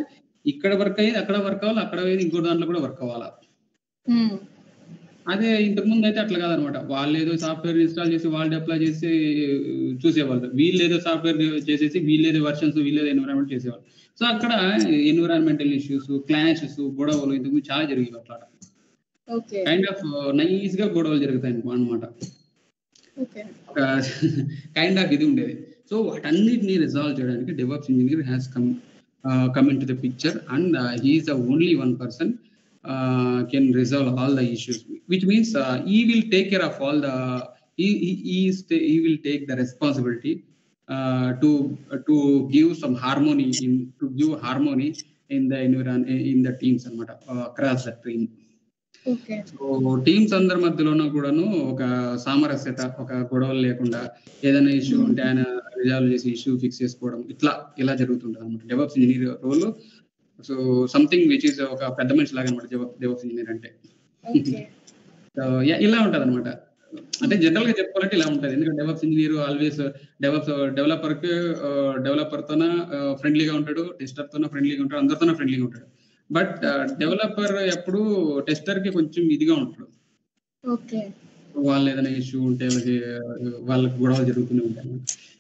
[SPEAKER 1] ఇక్కడ వర్క్ అయ్యేది అక్కడ వర్క్ అవ్వాలి, అక్కడ అయ్యేది ఇంకో దాంట్లో కూడా వర్క్ అవ్వాలా. అదే ఇంతకు ముందు అయితే అట్లా కాదనమాట. వాళ్ళు ఏదో సాఫ్ట్వేర్ ఇన్స్టాల్ చేసి వాళ్ళు అప్లై చేసి చూసేవాళ్ళు, వీళ్ళు ఏదో సాఫ్ట్వేర్ చేసేసి వీళ్ళేదో వర్షన్స్ వీళ్ళేదో ఎన్విరాన్మెంట్ చేసేవాళ్ళు. సో అక్కడ ఎన్విరాన్మెంటల్ ఇష్యూస్, క్లాషెస్, గొడవలు ఇంతకు చాలా జరిగేవి. అట్లా కైండ్ ఆఫ్ నైస్ గా గొడవలు జరుగుతాయి అనమాట. ఒక కైండ్ ఆఫ్ ఇది ఉండేది. సో వాటన్నిటిని రిజాల్వ్ చేయడానికి develops engineer has come into the picture, and he is the only one person can resolve all the issues, which means he will take care of all the he will take the responsibility to give some harmony in the environment, in the teams anamata, across the team. So teams అందరి మధ్యలోనూ కూడాను ఒక సామరస్యత, ఒక గొడవలు లేకుండా ఏదైనా issue ఉంటే ఆయన resolve చేసి ఇష్యూ ఫిక్స్ చేసుకోవడం ఇలా జరుగుతుంటది అనమాట DevOps engineer role. So something which is ఒక పెద్ద మనిషి లాగా అనమాట డెవలప్స్ ఇంజనీర్ అంటే. ఇలా ఉంటది అనమాట. అంటే జనరల్ గా చెప్పుకోవాలంటే ఇలా ఉంటది. ఎందుకంటే డెవలప్స్ ఇంజనీర్ ఆల్వేస్ డెవలపర్ తోన ఫ్రెండ్లీగా ఉంటాడు, టెస్టర్ తోన ఫ్రెండ్లీగా ఉంటాడు, అందరితోనే ఫ్రెండ్లీగా ఉంటాడు. బట్ డెవలపర్ ఎప్పుడు టెస్టర్ కి కొంచెం ఇదిగా ఉంటాడు. వాళ్ళు ఏదైనా ఇష్యూ ఉంటే వాళ్ళకి గొడవలు జరుగుతూనే ఉంటాయి.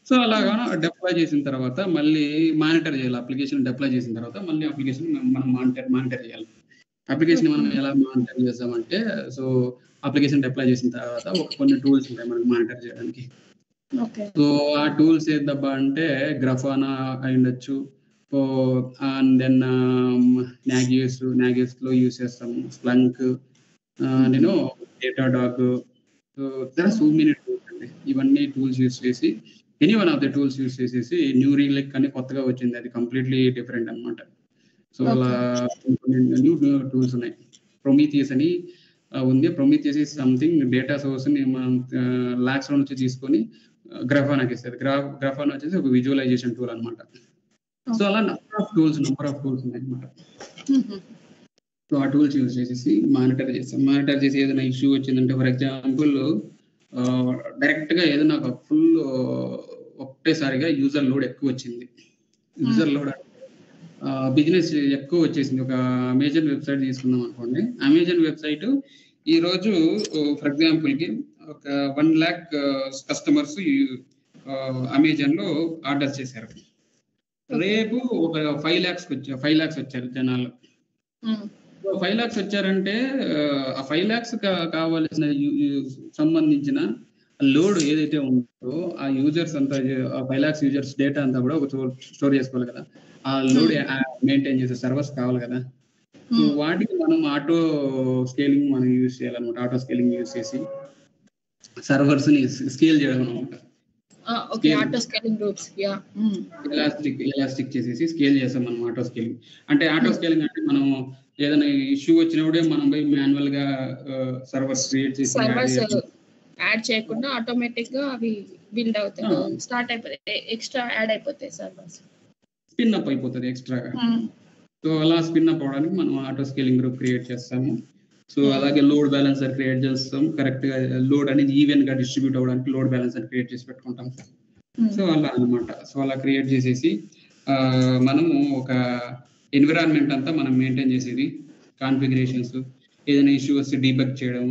[SPEAKER 1] సో అలాగా డిప్లాయ్ చేసిన తర్వాత మళ్ళీ మానిటర్ చేయాలి. అప్లికేషన్ డిప్లాయ్ చేసిన తర్వాత మళ్ళీ అప్లికేషన్ మనం మానిటర్ చేయాలి. అప్లికేషన్ మనం ఎలా మానిటర్ చేస్తామంటే, సో అప్లికేషన్ డిప్లాయ్ చేసిన తర్వాత కొన్ని టూల్స్ ఉంటాయి మనకి మానిటర్ చేయడానికి. సో ఆ టూల్స్ ఏదబ్బా అంటే గ్రఫానా అయి ఉండొచ్చు, అండ్ దెన్ నాగియస్ లో యూజ్ చేస్తాము, స్ప్లంక్, నేను Datadog, so there are so many tools అండి. ఇవన్నీ టూల్స్ యూస్ చేసి any one of the tools use చేసేసి న్యూ రీలెక్ అని కొత్తగా వచ్చింది, అది కంప్లీట్లీ డిఫరెంట్ అనమాట. సో అలా న్యూ టూల్స్ ఉన్నాయి. ప్రొమీథియస్ అని ఉంది. Prometheus is something data source ని మనం లాక్స్ లో నుంచి తీసుకొని గ్రాఫానాకి ఇస్తుంది. గ్రాఫానా వచ్చేసి ఒక విజువలైజేషన్ టూల్ అనమాట. సో అలా నంబర్ ఆఫ్ టూల్స్ ఉన్నాయి అనమాట. సో ఆ టూల్స్ యూజ్ చేసేసి మానిటర్ చేస్తాం. మానిటర్ చేసి ఏదైనా ఇష్యూ వచ్చిందంటే, ఫర్ ఎగ్జాంపుల్ డైరెక్ట్ గా ఏదైనా ఒక ఫుల్ ఒకటేసారిగా యూజర్ లోడ్ ఎక్కువ వచ్చింది. యూజర్ లోడ్ బిజినెస్ ఎక్కువ వచ్చేసింది. ఒక అమెజాన్ వెబ్సైట్ తీసుకుందాం అనుకోండి. అమెజాన్ వెబ్సైట్ ఈ రోజు ఫర్ ఎగ్జాంపుల్ కి ఒక 1 lakh కస్టమర్స్ అమెజాన్ లో ఆర్డర్ చేశారు. రేపు ఒక 5 lakhs వచ్చారు జనాలు. 5 lakhs వచ్చారంటే ఆ 5 lakhs కావాల్సిన సంబంధించిన లోడ్ ఏదైతే ఉందో ఆ యూజర్స్ అంతా, ఆ 5 lakhs యూజర్స్ డేటా అంతా కూడా ఒక స్టోర్ చేసుకోవాలి కదా. ఆ లోడ్ మెయింటైన్ చేసే సర్వర్స్ కావాలి కదా. వాటికి మనం ఆటో స్కేలింగ్ మనం యూజ్ చేయాలన్నమాట. ఆటో స్కేలింగ్ యూజ్ చేసి సర్వర్స్ ని స్కేల్ చేయడం అనమాట. ఎలాస్టిక్ చేసేసి స్కేల్ చేస్తాం మనం. ఆటో స్కేలింగ్ అంటే మనం ఏదైనా ఇష్యూ వచ్చినప్పుడే మనం పోయి మాన్యువల్ గా సర్వర్స్ క్రియేట్ చేసి
[SPEAKER 3] యాడ్ చేయకుండా ఆటోమేటిక్ గా అవి బిల్డ్ అవుతాయి, స్టార్ట్ అయిపోతాయి, ఎక్స్ట్రా యాడ్ అయిపోతాయి, సర్వర్స్
[SPEAKER 1] స్పిన్ అప్ అయిపోతుంది ఎక్స్ట్రాగా. సో అలా స్పిన్ అప్ అవడానికి మనం ఆటో స్కేలింగ్ గ్రూప్ క్రియేట్ చేస్తాము. సో అలాగే లోడ్ బ్యాలెన్సర్ క్రియేట్ చేస్తాం. కరెక్ట్ గా లోడ్ అనేది ఈవెన్ గా డిస్ట్రిబ్యూట్ అవ్వడానికి లోడ్ బ్యాలెన్సర్ క్రియేట్ చేసి పెట్టుకుంటాం. సో అలా అనమాట. సో అలా క్రియేట్ చేసేసి మనము ఒక ఎన్విరాన్మెంట్ అంతా మనం మెయింటైన్ చేసేది, కాన్ఫిగరేషన్స్, ఏదైనా ఇష్యూ వస్తే డీబగ్ చేయడం,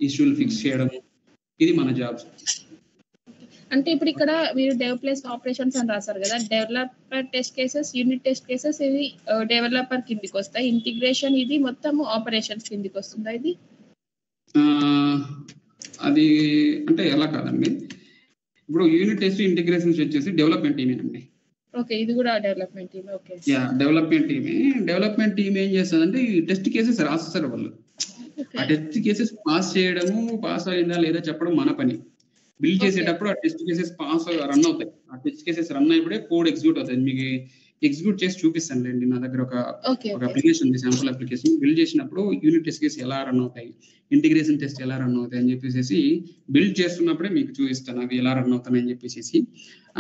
[SPEAKER 1] ఇష్యూలు ఫిక్స్ చేయడం, ఇది మన జాబ్స్.
[SPEAKER 3] అంటే ఇప్పుడు ఇక్కడ మీరు డెవ్ ప్లస్ ఆపరేషన్స్ అని రాశారు కదా, developer test cases, unit test cases ఇది డెవలపర్ కిందికి వస్తాయి, ఇంటిగ్రేషన్ ఇది మొత్తం ఆపరేషన్స్ కిందికి వస్తుందా? ఇది
[SPEAKER 1] అది అంటే ఎలా కాదండి, ఇప్పుడు యూనిట్ టెస్ట్ ఇంటిగ్రేషన్స్ వచ్చేసి డెవలప్మెంట్ టీమేనండి.
[SPEAKER 3] ఓకే, ఇది కూడా development team. Okay,
[SPEAKER 1] yeah development team ఏం చేస్తుందంటే ఈ టెస్ట్ కేసెస్ రాస్తారు వాళ్ళు. ఆ టెస్ట్ కేసెస్ పాస్ అయిందా లేదా చెప్పడం మన పని. బిల్డ్ చేసేటప్పుడు ఆ టెస్ట్ కేసెస్ రన్ అవుతాయి. ఆ టెస్ట్ కేసెస్ రన్ అయినప్పుడే కోడ్ ఎగ్జిక్యూట్ అవుతుంది. మీకు ఎగ్జిక్యూట్ చేసి చూపిస్తాను లేండి. నా దగ్గర ఒక అప్లికేషన్ ఉంది, శాంపుల్ అప్లికేషన్. బిల్డ్ చేసినప్పుడు యూనిట్ టెస్ట్ కేసు ఎలా రన్ అవుతాయి, ఇంటిగ్రేషన్ టెస్ట్ ఎలా రన్ అవుతాయి అని చెప్పేసి బిల్డ్ చేస్తున్నప్పుడే మీకు చూపిస్తాను అవి ఎలా రన్ అవుతాయి అని చెప్పేసి.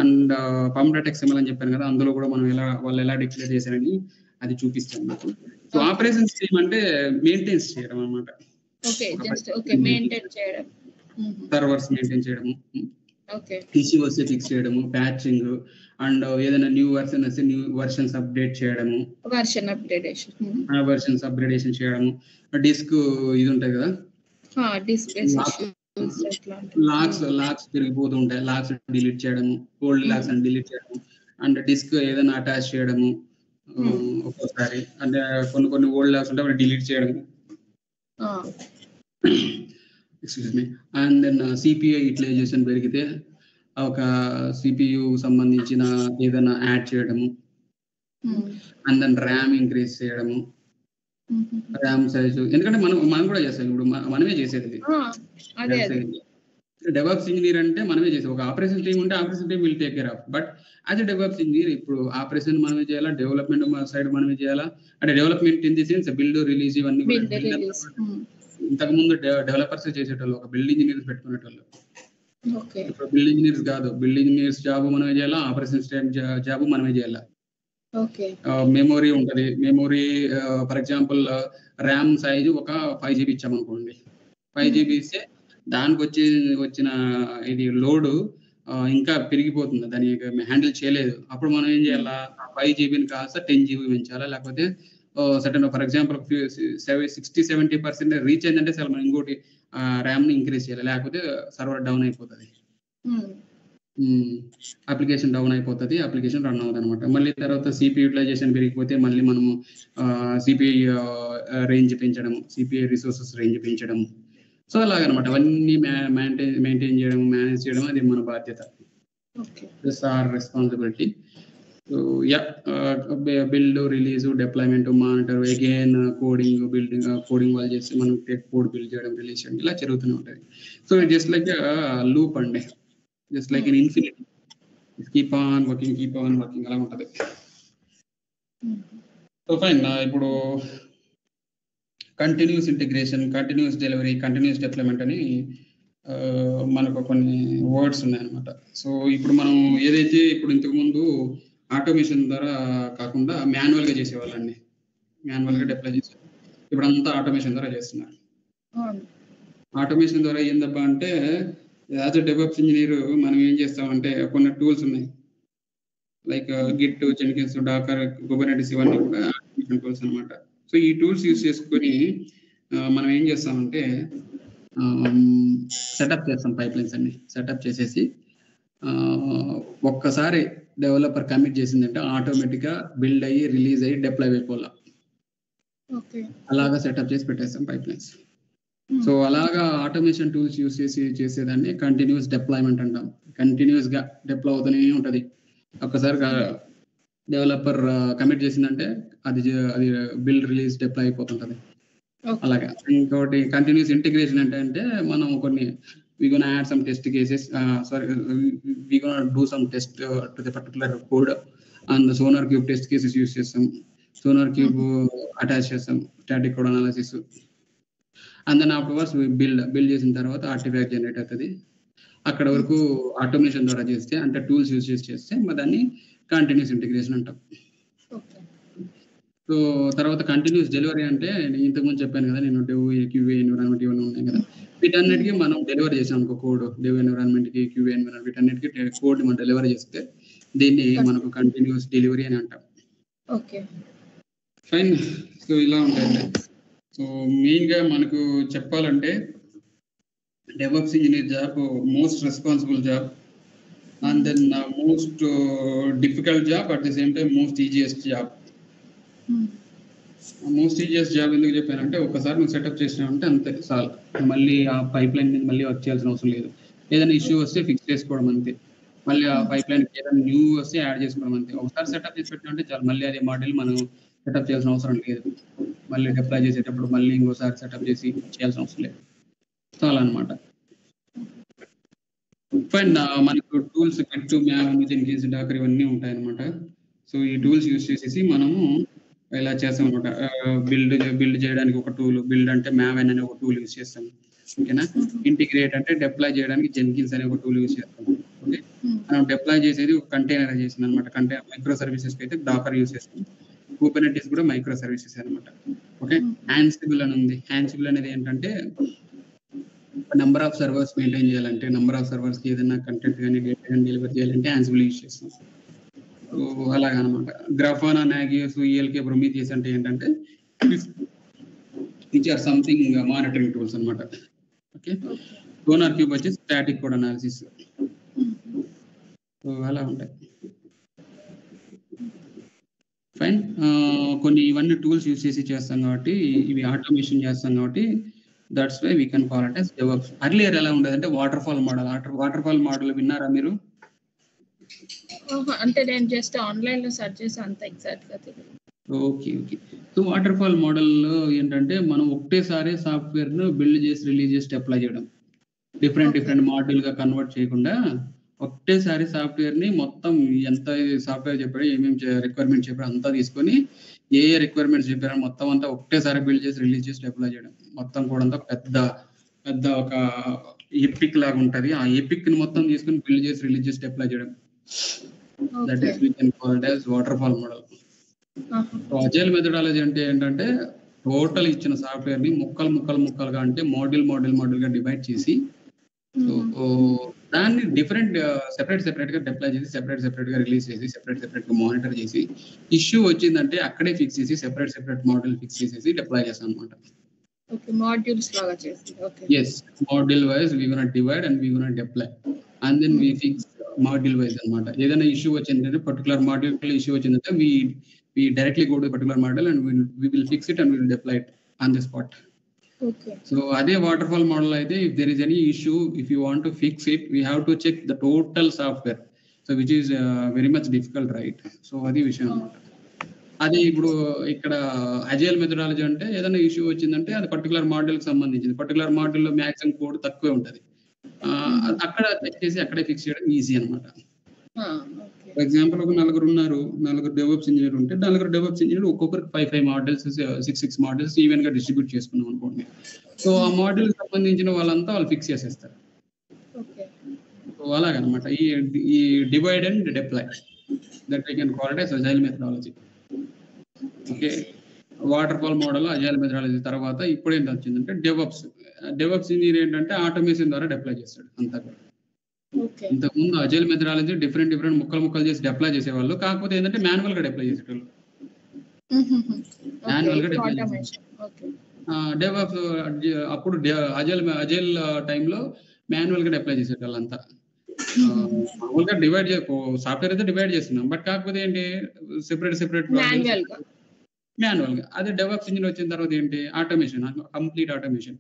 [SPEAKER 1] అండ్ pum.xml అని చెప్పాను కదా, అందులో కూడా మనం వాళ్ళు ఎలా డిక్లేర్ చేశారని అది చూపిస్తాను మీకు. సో ఆపరేషన్స్ టీమ్ అంటే మెయింటైన్స్ చేయడం అనమాట. సర్వర్స్ మెయింటైన్ చేయడము, ఇష్యూ వస్తే ఫిక్స్ చేయడము, ప్యాచింగ్, అండ్ ఏదైనా న్యూ వర్షన్ వస్తే న్యూ వర్షన్స్ అప్డేట్ చేయడము, వర్షన్స్ అప్గ్రేడేషన్ చేయడము. డిస్క్ ఇది ఉంటాయి కదా, లాక్స్ పెరిగిపోతూ ఉంటాయి, లాక్స్ డిలీట్ చేయడము, ఓల్డ్ లాక్స్ అని డిలీట్ చేయడము, అండ్ డిస్క్ ఏదైనా అటాచ్ చేయడము ఒక్కోసారి. అంటే కొన్ని ఓల్డ్ లాక్స్ ఉంటే డిలీట్ చేయడము, excuse me. And then CPU utilisation పెరిగితే ఒక సిపియు సంబంధించిన ఏదైనా యాడ్ చేయడము, అండ్ దెన్ ర్యామ్ ఇంక్రీజ్ చేయడము, ర్యామ్ సైజు. ఎందుకంటే మనం కూడా చేస్తాం, ఇప్పుడు మనమే చేసేది. డెవలప్స్ ఇంజనీర్ అంటే మనమే చేసేది. ఒక ఆపరేషన్ టీమ్ ఉంటే operation team will take care of. But as a develops engineer ఇప్పుడు ఆపరేషన్ మనమే చేయాలా, డెవలప్మెంట్ సైడ్ మనమే చేయాలా. అంటే development in the sense build, release ఇవన్నీ ఇంతకు ముందు డెవలపర్స్ చేసేటోళ్ళు, ఒక బిల్డ్ ఇంజనీర్స్ పెట్టుకునేటోళ్ళు. ఇప్పుడు బిల్డ్ ఇంజనీర్స్ కాదు, బిల్డ్ ఇంజనీర్స్ జాబ్ మనమే చేయాలా, ఆపరేషన్ స్టేట్ జాబ్ మనమే చేయాలా. మెమొరీ ఉంటది. Memory for example RAM size ఒక 5 GB ఇచ్చామనుకోండి. 5 GB ఇస్తే దానికి వచ్చిన ఇది లోడ్ ఇంకా పెరిగిపోతుంది, దాన్ని హ్యాండిల్ చేయలేదు. అప్పుడు మనం ఏం చేయాలా, 5 GB కాస్త 10 GB పెంచాలా, లేకపోతే సర్టన్ ఫర్ ఎగ్జాంపుల్ 60-70% రీచ్ అయిందంటే సార్ మనం ఇంకోటి ర్యామ్ ని ఇంక్రీజ్ చేయాలి, లేకపోతే సర్వర్ డౌన్ అయిపోతుంది, అప్లికేషన్ డౌన్ అయిపోతుంది, అప్లికేషన్ రన్ అవుతుంది అనమాట. మళ్ళీ తర్వాత సిపిఐ యూటిలైజేషన్ పెరిగిపోతే మళ్ళీ మనము సిపిఐ రేంజ్ పెంచడం, సిపిఐ రిసోర్సెస్ రేంజ్ పెంచడం. సో అలాగనమాట అవన్నీ మెయింటైన్ చేయడం, మేనేజ్ చేయడం అది మన బాధ్యత, or responsibility. So build, release, deployment, monitor, again coding వాళ్ళు చేసి మనం కోడ్ బిల్డ్ చేయడం, రిలీజ్ చేయడం ఇలా జరుగుతూనే ఉంటుంది. సో జస్ట్ లైక్ లూప్ అండి, just like in infinity, keep on working అలా ఉంటుంది. సో ఫైన్, ఇప్పుడు continuous integration, continuous delivery, continuous deployment అని మనకు కొన్ని వర్డ్స్ ఉన్నాయన్నమాట. సో ఇప్పుడు మనం ఏదైతే ఇప్పుడు ఇంతకుముందు ఆటోమేషన్ ద్వారా కాకుండా మాన్యువల్ గా చేసేవాళ్ళండి, మాన్యువల్ గా డిప్లాయ్ చేసేవాళ్ళు, ఇప్పుడు అంతా ఆటోమేషన్ ద్వారా చేస్తున్నారు. ఆటోమేషన్ ద్వారా ఏందబ్బా అంటే యాజ్ అ డెవలప్స్ ఇంజనీర్ మనం ఏం చేస్తామంటే కొన్ని టూల్స్ ఉన్నాయి, like Git, Jenkins, Docker, Kubernetes, ఇవన్నీ కూడా ఆటోమేషన్ టూల్స్ అనమాట. సో ఈ టూల్స్ యూస్ చేసుకొని మనం ఏం చేస్తామంటే సెటప్ చేస్తాం, పైప్ లైన్స్ అన్ని సెటప్ చేసేసి ఒక్కసారి డెవలపర్ కమిట్ చేసిందంటే ఆటోమేటిక్ గా బిల్డ్ అయ్యి, రిలీజ్ అయ్యి, డిప్లాయ్ అయిపోవాలా, అలాగా సెటప్ చేసి పెట్టేస్తాం పైప్ లైన్స్. సో అలాగా ఆటోమేషన్ టూల్స్ యూస్ చేసి చేసేదాన్ని కంటిన్యూస్ డిప్లాయ్మెంట్ అంటాం. కంటిన్యూస్ గా డిప్లాయ్ అవుతూనే ఉంటది. ఒక్కసారి డెవలపర్ కమిట్ చేసిందంటే అది బిల్డ్, రిలీజ్, డిప్లాయ్ అయిపోతుంటది. అలాగా ఇంకోటి కంటిన్యూస్ ఇంటిగ్రేషన్ అంటే మనం కొన్ని we gonna add some test cases, we gonna do some test to the particular code and the SonarQube test cases use చేస్తాం, SonarQube అటాచ్ చేస్తాం, static code analysis, and then afterwards build చేసిన తర్వాత artefact generate అవుతుంది. అక్కడ వరకు automation ద్వారా చేస్తే అంటే టూల్స్ యూజ్ చేస్తే మరి దాన్ని కంటిన్యూస్ ఇంటిగ్రేషన్ అంటాం. సో తర్వాత కంటిన్యూస్ డెలివరీ అంటే నేను ఇంతకుముందు చెప్పాను కదా, నేను డెవ్, క్యూఏ ఎన్విరాన్మెంట్ ఇవన్నీ ఉన్నాయి కదా, వీటన్నిటికీ మనం డెలివరీ చేసాం అనుకో కోడ్, డెవ్ ఎన్విరాన్మెంట్ కి, క్యూఏ ఎన్విరాన్మెంట్, వీటన్నిటికీ కోడ్ మనం డెలివరీ చేస్తే దీన్ని మనకు కంటిన్యూస్ డెలివరీ అని అంటాం. ఫైన్. సో ఇలా ఉంటాయండి. సో మెయిన్ గా మనకు చెప్పాలంటే DevOps engineer job most responsible job and then most difficult job, at the same time most easiest job. Most easiest job ఎందుకు చెప్పానంటే ఒకసారి నువ్వు సెటప్ చేసినావంటే అంతే చాలు, మళ్ళీ ఆ పైప్ లైన్ మీద మళ్ళీ వర్క్ చేయాల్సిన అవసరం లేదు. ఏదైనా ఇష్యూ వస్తే ఫిక్స్ చేసుకోవడం అంతే, మళ్ళీ ఆ పైప్ లైన్ ఏదైనా న్యూ వస్తే యాడ్ చేసుకోవడం అంతే. ఒకసారి సెటప్ చేసి పెట్టినంటే చాలు, మళ్ళీ అదే మోడల్ మనం సెటప్ చేయాల్సిన అవసరం లేదు. మళ్ళీ డిప్లాయ్ చేసేటప్పుడు మళ్ళీ ఇంకోసారి సెటప్ చేసి చేయాల్సిన అవసరం లేదు. చాలా అనమాట. ఫైన్. మనకు టూల్స్ గిట్, మ్యావ్, జెన్కిన్స్, డాకర్ ఇవన్నీ ఉంటాయన్నమాట. సో ఈ టూల్స్ యూస్ చేసేసి మనము ఇలా చేస్తాం అనమాట. బిల్డ్ చేయడానికి ఒక టూల్, బిల్డ్ అంటే మ్యావెన్ అనే ఒక టూల్ యూస్ చేస్తాం, ఓకేనా. ఇంటిగ్రేట్ అంటే డిప్లాయ్ చేయడానికి జెన్కిన్స్ అనే ఒక టూల్ యూస్ చేస్తాం. ఓకే, మనం డిప్లాయ్ చేసేది ఒక కంటైనరైజేషన్ అనమాట. మైక్రో సర్వీసెస్ అయితే డాకర్ యూస్ చేస్తాం, కుబర్నెటిస్ కూడా మైక్రో సర్వీసెస్ అనమాట. ఓకే, యాన్సిబుల్ అని ఉంది. యాన్సిబుల్ అనేది ఏంటంటే నెంబర్ ఆఫ్ సర్వర్స్ మెయింటైన్ చేయాలంటే, నెంబర్ ఆఫ్ సర్వర్స్ కి ఏదైనా కంటెంట్ కానీ డేటా కానీ డెలివర్ చేయాలంటే యాన్సిబుల్ యూస్ చేస్తాం. అలాగనమాట. గ్రాఫానా, నాగియోస్, ఈఎల్కే, ప్రొమీథియస్ అంటే ఏంటంటే which or something monitoring tools అనమాట. ఓకే, SonarQube వచ్చి స్టాటిక్ కోడ్ అనాలిసిస్. అలా ఉంటాయి. ఫైన్. కొన్ని ఇవన్నీ టూల్స్ యూస్ చేసి చేస్తాం కాబట్టి, ఇవి ఆటోమేషన్ చేస్తాం కాబట్టి that's why we can call it as DevOps. Earlier ఎలా ఉండేదంటే వాటర్ ఫాల్ మోడల్ విన్నారా మీరు?
[SPEAKER 3] అంటే నేను జస్ట్ ఆన్లైన్ లో సెర్చ్ చేసి అంత ఎగ్జాక్ట్ గా తెలియదు.
[SPEAKER 1] ఓకే. సో వాటర్ ఫాల్ మోడల్లో ఏంటంటే మనం ఒకటేసారి సాఫ్ట్వేర్ ను బిల్డ్ చేసి, రిలీజ్ చేసి అప్లై చేయడం, డిఫరెంట్ మోడల్ గా కన్వర్ట్ చేయకుండా ఒకటేసారి సాఫ్ట్వేర్ ని మొత్తం ఎంత సాఫ్ట్వేర్ చెప్పాడో, ఏమేమి రిక్వైర్మెంట్ చెప్పాడో అంతా తీసుకొని ఏ రిక్వైర్మెంట్స్ చెప్పారో మొత్తం అంతా ఒకటేసారి బిల్డ్ చేసి, రిలీజ్ చేసి అప్లై చేయడం. మొత్తం కూడా అంతా పెద్ద ఒక ఎపిక్ లాగా ఉంటది. ఆ ఎపిక్ ని మొత్తం తీసుకొని బిల్డ్ చేసి, రిలీజ్ చేసి అప్లై చేయడం. That is we can call it as waterfall model. So agile methodology అంటే ఏంటంటే టోటల్ ఇచ్చిన సాఫ్ట్వేర్ ని ముక్కలుగా అంటే మోడల్ గా డివైడ్ చేసి, సో దాన్ని డిఫరెంట్ సెపరేట్ గా డిప్లాయ్ చేసి, సెపరేట్ గా రిలీజ్ చేసి, సెపరేట్ గా మానిటర్ చేసి, ఇష్యూ వచ్చిందంటే అక్కడే ఫిక్స్ చేసి, సెపరేట్ మోడల్ ఫిక్స్ చేసేసి డిప్లాయ్ చేస్తాం అనమాట.
[SPEAKER 3] ఓకే, మాడ్యూల్స్ లాగా చేసి. Okay,
[SPEAKER 1] yes, module wise we gonna divide and we gonna deploy and then we fix module wise అనమాట. ఏదైనా ఇష్యూ వచ్చిందంటే పర్టికులర్ మాడ్యూల్ ఇష్యూ వచ్చిందంటే we directly go to a particular model and we will fix it and we will deploy it on the spot.
[SPEAKER 3] Okay,
[SPEAKER 1] so అదే water fall model అయితే if there is any issue, if you want to fix it, we have to check the total software, so which is very much difficult, right? So అది విషయం అనమాట. అది ఇప్పుడు ఇక్కడ agile methodology అంటే ఏదైనా issue వచ్చిందంటే అది పర్టికులర్ మోడల్కి సంబంధించింది. పర్టికులర్ మోడల్లో మ్యాక్సిమం కోడ్ తక్కువే ఉంటుంది. అక్కడ చెక్ చేసి అక్కడే ఫిక్స్ చేయడం ఈజీ అనమాట. ఫర్ ఎగ్జాంపుల్ ఒక నలుగురు డెవలప్స్ ఇంజనీర్ ఉంటే నలుగురు డెవలప్స్ ఇంజనీర్ ఒక్కొక్కరికి 5 మోడల్స్ 6 మోడల్స్ ఈవెన్ గా డిస్ట్రిబ్యూట్ చేసుకున్నాం అనుకోండి. సో ఆ మోడల్ సంబంధించిన వాళ్ళంతా వాళ్ళు ఫిక్స్ చేసేస్తారు. సో అలాగనమాట ఈ divide and deploy that we can call it as agile methodology. Okay, waterfall model agile methodology తర్వాత ఇప్పుడు ఏంటి వచ్చిందంటే డెవలప్స్ ఇంజనీర్ ఏంటంటే ఆటోమేషన్ ద్వారా డిప్లాయ్ చేస్తాడు అంతా. ఇంతకుముందు అజైల్ మెథడాలజీ డిఫరెంట్ ముక్కలు చేసి డిప్లాయ్ చేసేవాళ్ళు. కాకపోతే ఏంటంటే మాన్యువల్ గా డిప్లాయ్ చేసేటోళ్ళు. డెవలప్స్ అప్పుడు అజైల్ టైంలో మాన్యువల్ గా డిప్లాయ్ చేసేటోళ్ళు అంతా. మామూలుగా డివైడ్ సాఫ్ట్వేర్ అయితే డివైడ్ చేస్తున్నాం, బట్ కాకపోతే ఏంటి సెపరేట్ మాన్యువల్ గా. అదే డెవలప్స్ ఇంజిన్ వచ్చిన తర్వాత ఏంటి ఆటోమేషన్, కంప్లీట్ ఆటోమేషన్.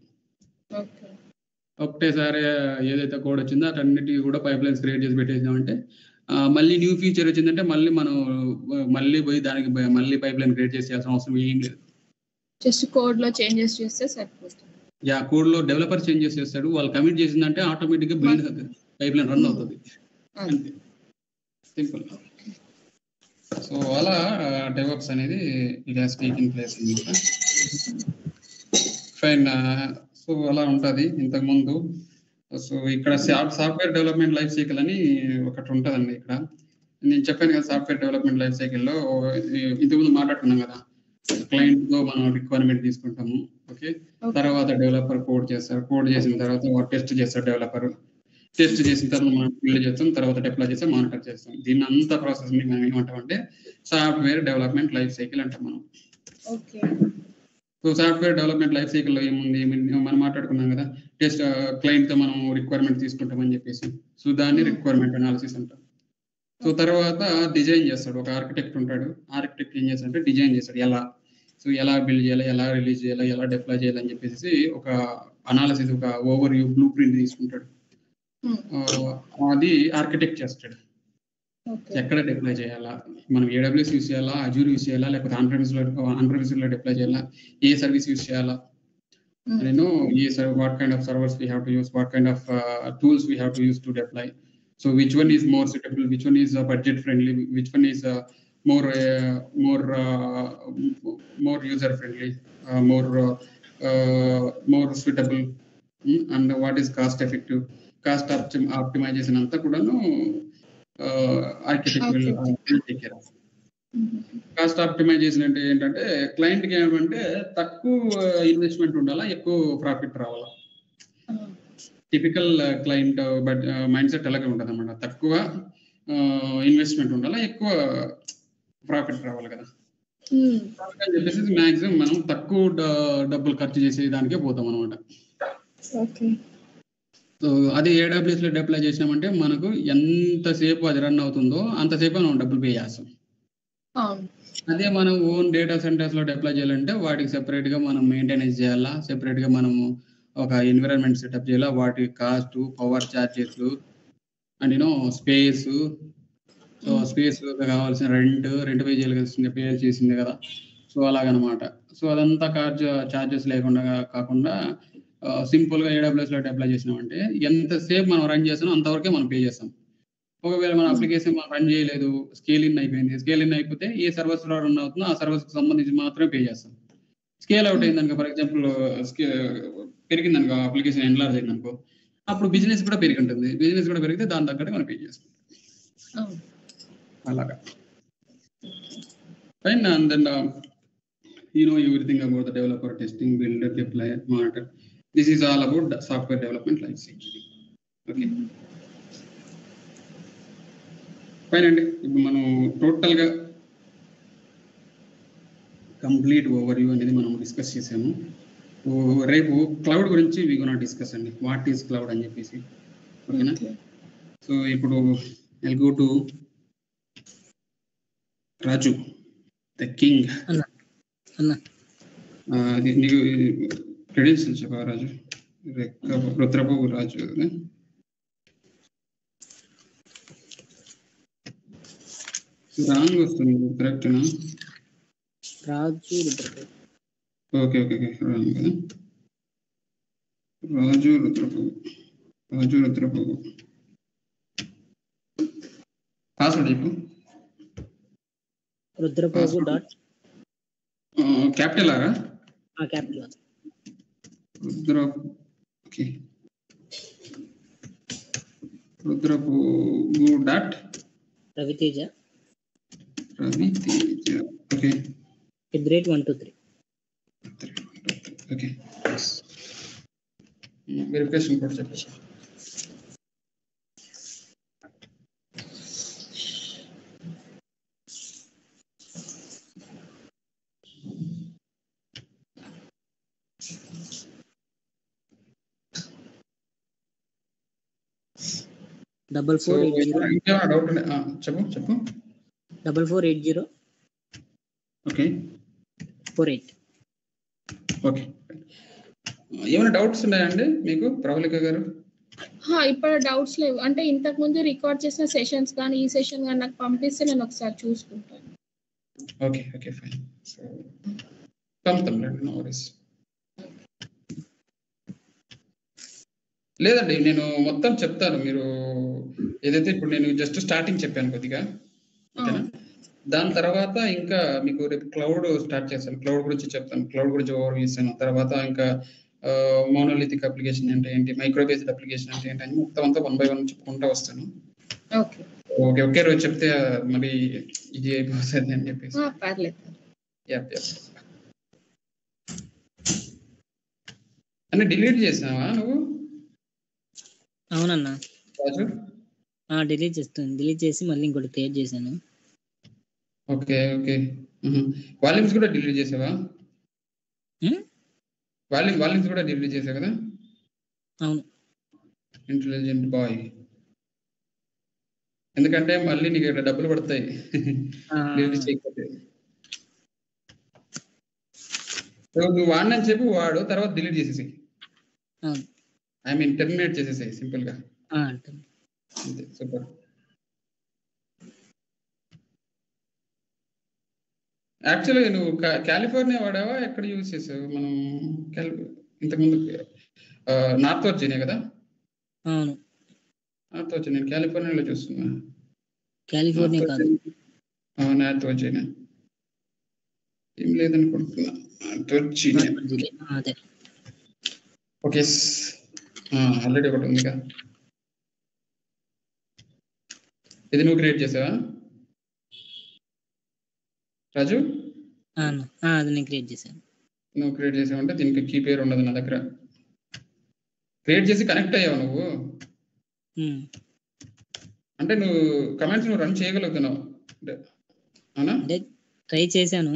[SPEAKER 1] ఒకటేసారి ఏదైతే కోడ్ వచ్చిందో అన్నిటికీ కూడా పైప్ లైన్స్ క్రియేట్ చేసి పెట్టేసామంటే మళ్ళీ న్యూ ఫీచర్ వచ్చిందంటే మళ్ళీ మనం పోయి దానికి మళ్ళీ పైప్ లైన్ క్రియేట్ చేయాల్సిన అవసరం ఏం లేదు.
[SPEAKER 3] జస్ట్ కోడ్ లో చేంజెస్ చేస్తే సరిపోతుంది.
[SPEAKER 1] కోడ్ లో డెవలపర్ చేంజెస్ చేస్తాడు, వాళ్ళు కమిట్ చేసిందంటే ఆటోమేటిక్ గా బిల్డ్ పైప్ లైన్ రన్ అవుతుంది. అంతే, సింపుల్. సో అలా డెవలప్స్ అనేది ఇట్ హాస్ టేకెన్ ప్లేస్ అన్నమాట. ఫైన్. సో అలా ఉంటుంది ఇంతకు ముందు. సో ఇక్కడ సాఫ్ట్వేర్ డెవలప్మెంట్ లైఫ్ సైకిల్ అని ఒకటి ఉంటుందండి. ఇక్కడ నేను చెప్పాను కదా, సాఫ్ట్వేర్ డెవలప్మెంట్ లైఫ్ సైకిల్లో ఇంతకుముందు మాట్లాడుకున్నాం కదా, క్లయింట్ తో మనం రిక్వైర్మెంట్ తీసుకుంటాము. ఓకే, తర్వాత డెవలపర్ కోడ్ చేస్తారు, కోడ్ చేసిన తర్వాత టెస్ట్ చేస్తారు డెవలపర్, టెస్ట్ చేసిన తర్వాత మనం బిల్డ్ చేస్తాం, తర్వాత డిప్లాయ్ చేస్తాం, మానిటర్ చేస్తాం. దీన్ని అంతా ప్రాసెస్ ని మనం ఏమంటామంటే సాఫ్ట్వేర్ డెవలప్మెంట్ లైఫ్ సైకిల్ అంటాం మనం. సో సాఫ్ట్వేర్ డెవలప్మెంట్ లైఫ్ సైకిల్లో ఏముంది, మనం మాట్లాడుకున్నాం కదా, టెస్ట్ క్లయింట్ తో మనం రిక్వైర్మెంట్ తీసుకుంటామని చెప్పేసి. సో దాన్ని రిక్వైర్మెంట్ అనాలిసిస్ అంటాం. సో తర్వాత డిజైన్ చేస్తాడు, ఒక ఆర్కిటెక్ట్ ఉంటాడు. ఆర్కిటెక్ట్ ఏం చేస్తాడంటే డిజైన్ చేస్తాడు, ఎలా బిల్డ్ చేయాలి, ఎలా రిలీజ్ చేయాలి, ఎలా డిప్లాయ్ చేయాలి అని చెప్పేసి ఒక అనాలిసిస్, ఒక ఓవర్ వ్యూ బ్లూ ప్రింట్ తీసుకుంటాడు. అది ఆర్కిటెక్ట్ చేస్తాడు. ఎక్కడ డిప్లాయ్ చేయాలా, మనం AWS యూస్ చేయాలా, అజూర్ యూస్ చేయాలా, లేకపోతే ఆన్ ప్రెమిస్ లో డిప్లాయ్ చేయాలా, ఏ సర్వీస్ యూస్ చేయాలా, what kind of servers we have to use, what kind of tools we have to use to deploy. So which one is more suitable, which one is budget friendly, which one is more user friendly, more suitable, and what is cost effective. Cost optimization అంతా కూడాను architect will take care of. Cost optimization అంటే ఏంటంటే క్లయింట్కి ఏమంటే తక్కువ investment ఉండాలా, ఎక్కువ profit రావాలా. టిపికల్ క్లయింట్ మైండ్ సెట్ అలాగే ఉంటుంది అన్నమాట. తక్కువ ఇన్వెస్ట్మెంట్ ఉండాలా, ఎక్కువ ప్రాఫిట్ రావాలి కదా అని చెప్పేసి మ్యాక్సిమం మనం తక్కువ డబ్బులు ఖర్చు చేసే దానికే పోతాం అనమాట. సో అది AWS లో డిప్లాయ్ చేసినామంటే మనకు ఎంతసేపు అది రన్ అవుతుందో అంతసేపు మనం డబ్బులు పే చేస్తాం. అదే మనం ఓన్ డేటా సెంటర్స్ లో డిప్లాయ్ చేయాలంటే వాటికి సెపరేట్ గా మనం మెయింటెనెన్స్ చేయాలా, సెపరేట్ గా మనం ఒక ఎన్విరాన్మెంట్ సెటప్ చేయాలా, వాటి cost, power charges and space. So space కావాల్సిన రెంట్ పే చేయాల్సిందే కదా. సో అలాగనమాట. సో అదంతా ఛార్జెస్ లేకుండా కాకుండా సింపుల్ గా AWS లో డిప్లాయ్ చేసినామంటే ఎంతసేపు మనం రన్ చేస్తామో అంతవరకే మనం పే చేస్తాం. ఒకవేళ మన అప్లికేషన్ మనం రన్ చేయలేదు, స్కేల్ ఇన్ అయిపోతే ఏ సర్వీస్ లో రన్ అవుతుందో ఆ సర్వీస్ కి సంబంధించి మాత్రమే పే చేస్తాం. స్కేల్ అవుట్ అయిందనుకో, ఫర్ ఎగ్జాంపుల్ పెరిగిందనుకో, అప్లికేషన్ ఎన్లార్జ్ అయిందనుకో, అప్పుడు బిజినెస్ కూడా పెరిగి ఉంటుంది. బిజినెస్ కూడా పెరిగితే దాని తగ్గట్టు మనం పే చేస్తాం. అలాగా. Fine. And then everything about the developer, testing, build, deploy, monitor. This is all about the software development life cycle. Okay. Fine అండి. ఇప్పుడు మనం టోటల్ గా కంప్లీట్ ఓవర్వ్యూ అనేది మనం డిస్కస్ చేసాము. రేపు క్లౌడ్ గురించి వి గోనా డిస్కస్ అండి, వాట్ ఈస్ క్లౌడ్ అని చెప్పేసి. ఓకేనా? సో ఇప్పుడు I go to Raju the king. నీకు క్రెడెన్షియల్స్ చెప్పా రాజు, రుద్రబాబు రాజు. రాంగ్ వస్తుంది కరెక్టేనా?
[SPEAKER 2] Raju Rudraprabhu.
[SPEAKER 1] Okay okay okay wrong కదా. రాజు రుద్రప్రభు. రాజు రుద్రప్రభు. పాస్వర్డ్ చెప్పు.
[SPEAKER 2] రుద్రప్రభు డాట్
[SPEAKER 1] క్యాపిటల్ ఆరా?
[SPEAKER 2] Capital.
[SPEAKER 1] Rudra okay Rudraprabhu dot
[SPEAKER 2] Raviteja
[SPEAKER 1] okay
[SPEAKER 2] @123.
[SPEAKER 1] Okay verification code చెప్పండి.
[SPEAKER 2] డబల్ 480
[SPEAKER 1] ఇంకేమైనా డౌట్ ఉండే చెప్పు చెప్పు.
[SPEAKER 2] 4480
[SPEAKER 1] ఓకే
[SPEAKER 2] 48.
[SPEAKER 1] ఓకే ఏమైనా డౌట్స్ ఉన్నాయండి మీకు ప్రవళిక గారు?
[SPEAKER 3] ఇప్పుడు డౌట్స్ లేవు. అంటే ఇంతకు ముందు రికార్డ్ చేసిన సెషన్స్ కానీ ఈ సెషన్ కానీ నాకు పంపిస్తే నేను ఒకసారి చూసుకుంటాను.
[SPEAKER 1] Okay okay fine. సో పంపుతాంలేండి, నో వరీస్. లేదండి నేను మొత్తం చెప్తాను. మీరు ఏదైతే ఇప్పుడు నేను జస్ట్ స్టార్టింగ్ చెప్పాను కొద్దిగా, ఓకేనా? దాని తర్వాత ఇంకా మీకు రేపు క్లౌడ్ స్టార్ట్ చేస్తాను. క్లౌడ్ గురించి చెప్తాను, క్లౌడ్ గురించి ఓవర్ ఇస్తాను. తర్వాత ఇంకా మోనోలిథిక్ అప్లికేషన్ అంటే ఏంటి, మైక్రో బేస్డ్ అప్లికేషన్ అంటే ఏంటి అని మొత్తం అంతా 1 by 1 చెప్పుకుంటూ వస్తాను.
[SPEAKER 3] ఓకే
[SPEAKER 1] ఓకే ఒకే రోజు చెప్తే మరి ఇది అయిపోతుంది అని చెప్పేసి.
[SPEAKER 3] పర్లేదు.
[SPEAKER 1] అని డిలీట్ చేసినావా నువ్వు?
[SPEAKER 2] అవునన్నా
[SPEAKER 1] రాజు
[SPEAKER 2] డిలీట్ చేసి మళ్ళీ ఇంకోటి క్రియేట్ చేశాను.
[SPEAKER 1] ఓకే ఓకే వాల్యూమ్స్ కూడా డిలీట్ చేసావా? వాల్యూమ్స్ కూడా డిలీట్ చేసావు కదా?
[SPEAKER 2] అవును.
[SPEAKER 1] Intelligent boy. ఎందుకంటే మళ్ళీ నీకు ఇక్కడ డబ్బులు పడతాయి డిలీట్ చేయకపోతే. నువ్వు వాడినని చెప్పి వాడు, తర్వాత డిలీట్ చేసేసి, ఐ మీన్ టెర్మినేట్ చేసేసాయి సింపుల్ గా. అంతే, సూపర్. యాక్చువల్గా నువ్వు కాలిఫోర్నియా వాడావా, ఎక్కడ యూజ్ చేసావు? మనం ఇంతకుముందు నార్త్ వర్జీనియా కదా?
[SPEAKER 2] అవును,
[SPEAKER 1] నార్త్ వర్జీనియా. నేను కాలిఫోర్నియాలో చూస్తున్నా.
[SPEAKER 2] కాలిఫోర్నియా కాదు,
[SPEAKER 1] నార్త్ వర్జీనియా. ఏం లేదనుకుంటున్నా, నార్త్ వర్జీనియా.
[SPEAKER 2] అదే.
[SPEAKER 1] ఓకే ఆల్రెడీ ఒకటి ఉంది కదా, ఇది నువ్వు క్రియేట్ చేసావా రాజు?
[SPEAKER 2] అది నేను క్రియేట్ చేశాను.
[SPEAKER 1] నువ్వు క్రియేట్ చేసావంటే దీనికి కీ పేరు ఉండదు నా దగ్గర. క్రియేట్ చేసి కనెక్ట్ అయ్యావు నువ్వు అంటే నువ్వు కమెంట్స్ నువ్వు రన్ చేయగలుగుతున్నావు అవునా?
[SPEAKER 2] ట్రై చేశాను.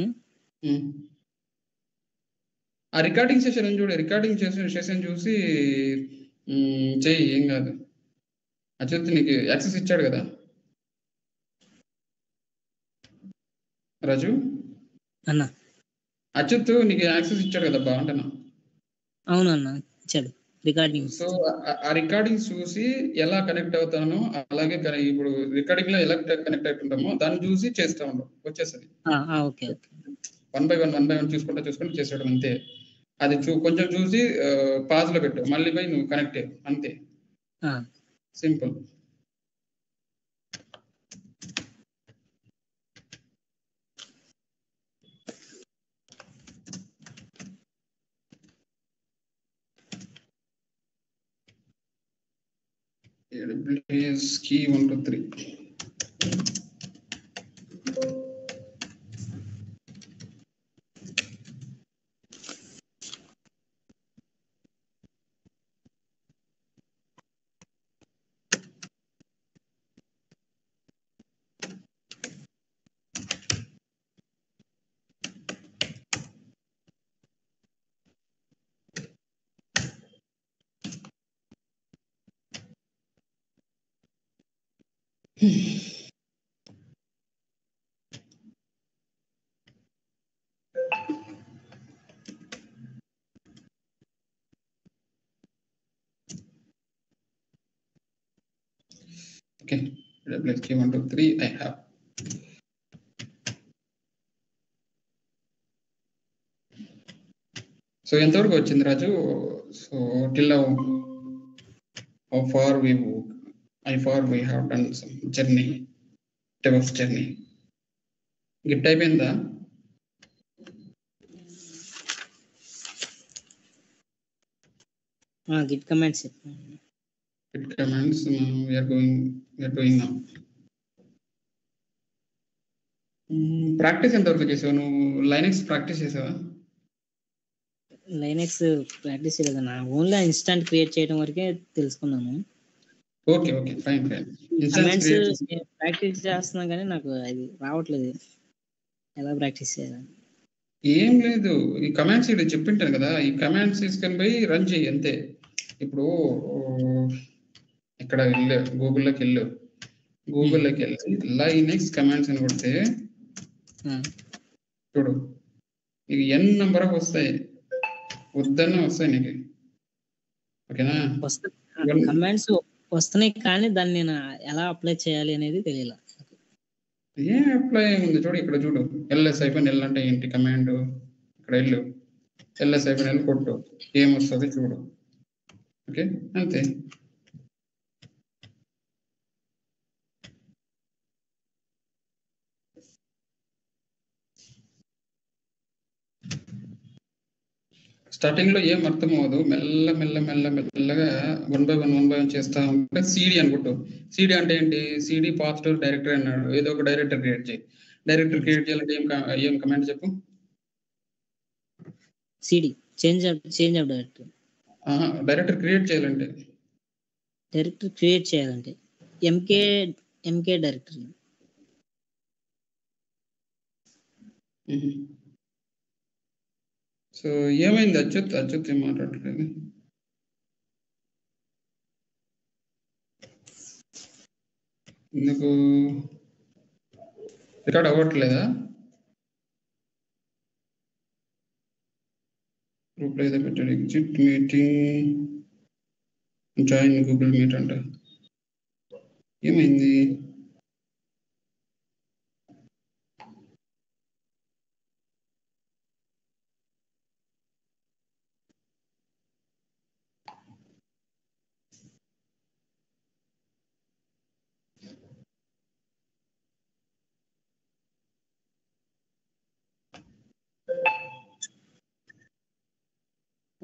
[SPEAKER 1] ఆ రికార్డింగ్ సెషన్ చూడు, రికార్డింగ్ సెషన్ చూసి చెయ్యి, ఏం కాదు. అచ్యుత్ నీకు యాక్సెస్ ఇచ్చాడు కదా రాజు?
[SPEAKER 2] అన్నా
[SPEAKER 1] అచ్యుత్ నీకు యాక్సెస్ ఇచ్చాడు కదా బా అంటనా?
[SPEAKER 2] అవును అన్న, ఇచ్చాడు రికార్డింగ్.
[SPEAKER 1] సో ఆ రికార్డింగ్ చూసి ఎలా కనెక్ట్ అవుతానో అలాగే ఇప్పుడు రికార్డింగ్ లో ఎలా కనెక్ట్ అవుతుంటామో దాన్ని చూసి చేస్తా ఉండవు, వచ్చేస్తుంది.
[SPEAKER 2] Okay okay.
[SPEAKER 1] 1 by 1 చూసుకుంటూ చేసేయడం అంతే. అది కొంచెం చూసి పాజ్ లో పెట్టు, మళ్ళీ పోయి నువ్వు కనెక్ట్ అయ్యి, అంతే, simple. AWS key 1 to 3. Okay, AWS key 1 to 3 I have. So ఎంతవరకు వచ్చింది Raju? So till how far we have done some journey, DevOps journey. Git అయిపోయిందా?
[SPEAKER 2] Git commands
[SPEAKER 1] Git commands we are doing now. Practice ఎంతవరకు చేసావు నువ్వు? Linux practice చేసావా?
[SPEAKER 2] Linux practice చేయలేదన్నా, only instant create చేయడం వరకే తెలుసుకున్నాను.
[SPEAKER 1] Okay fine.
[SPEAKER 2] కమాండ్స్ ప్రాక్టీస్ చేస్తున్నా కానీ నాకు అది రావట్లేదు, ఎలా ప్రాక్టీస్ చేయాలని.
[SPEAKER 1] ఏం లేదు, ఈ కమాండ్స్ ఇక్కడ చెప్పింటాను కదా, ఈ కమాండ్స్ తీసుకొని పోయి రన్ చేయి అంతే. ఇప్పుడు ఇక్కడ గూగుల్లోకి వెళ్ళి లైనక్స్ కమాండ్స్ అని కొడితే చూడు, నీకు ఎన్ నంబర్ ఆఫ్ వస్తాయి, వద్దన్న వస్తాయి నీకు. ఓకేనా?
[SPEAKER 2] కమాండ్స్ వస్తున్నాయి కానీ దాన్ని నేను ఎలా అప్లై చేయాలి అనేది తెలియదు.
[SPEAKER 1] ఏం అప్లై ఉంది చూడు, ఇక్కడ చూడు, LS-L అంటే ఏంటి కమాండ్, ఇక్కడ వెళ్ళు LS-L కొట్టు, ఏం వస్తుంది చూడు. ఓకే అంతే. స్టార్టింగ్ లో ఏం అర్థం అవ్వదు, మెల్లగా వన్ బై వన్ చేస్తా ఉంటే సిడి అనుకుంటూ. సిడి అంటే ఏంటి? సిడి పాత్ టు డైరెక్టరీ అన్నాడు, ఏదో ఒక డైరెక్టర్ క్రియేట్ చేయి. డైరెక్టర్ క్రియేట్ చేయాలంటే ఏం కమాండ్ చెప్పు?
[SPEAKER 2] CD change directory.
[SPEAKER 1] Director create చేయాలంటే ఎంకే డైరెక్టరీ. సో ఏమైంది? అచ్యుత్ ఏం మాట్లాడలేదు. ఎందుకు రికార్డ్ అవ్వట్లేదా? గ్రూప్లో ఏదో పెట్టాడు, exit meeting join Google Meet అంట. ఏమైంది?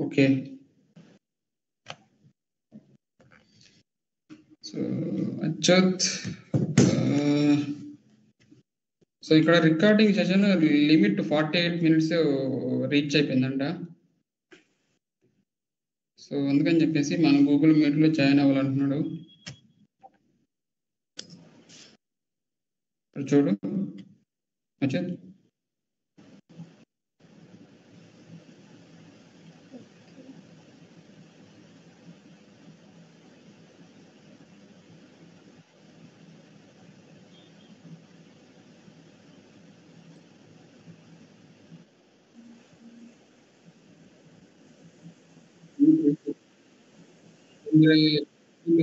[SPEAKER 1] ఓకే, సో అచ్యుత్, సో ఇక్కడ recording session limit 48 minutes reach అయిపోయిందంట. సో అందుకని చెప్పేసి మన గూగుల్ మీట్లో జాయిన్ అవ్వాలంటున్నాడు. చూడు అచ్యుత్,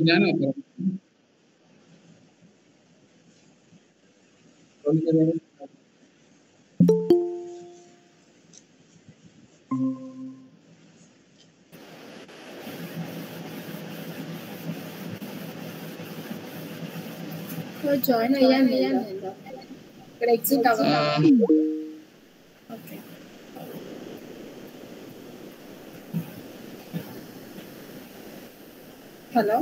[SPEAKER 1] జాయిన్ అవుతారు.
[SPEAKER 3] జాయిన్ అయ్యాను ఇక్కడ ఎగ్జిట్ అవ్వాలి. Okay, hello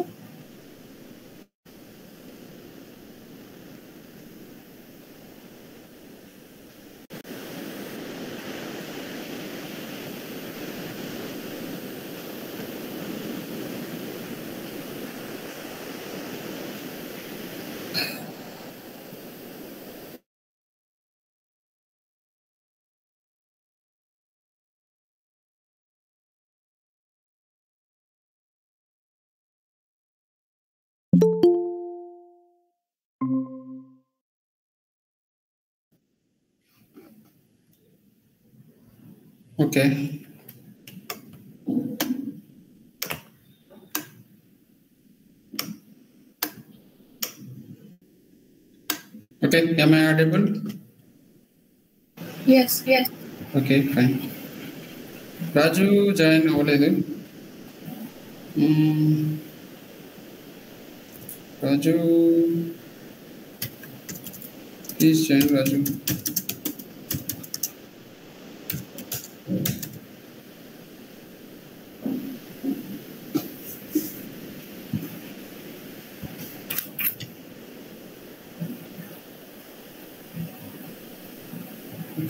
[SPEAKER 1] okay. Okay, am I audible?
[SPEAKER 3] Yes.
[SPEAKER 1] Okay, fine. Raju join అవ్వలేదు. Raju please join Raju.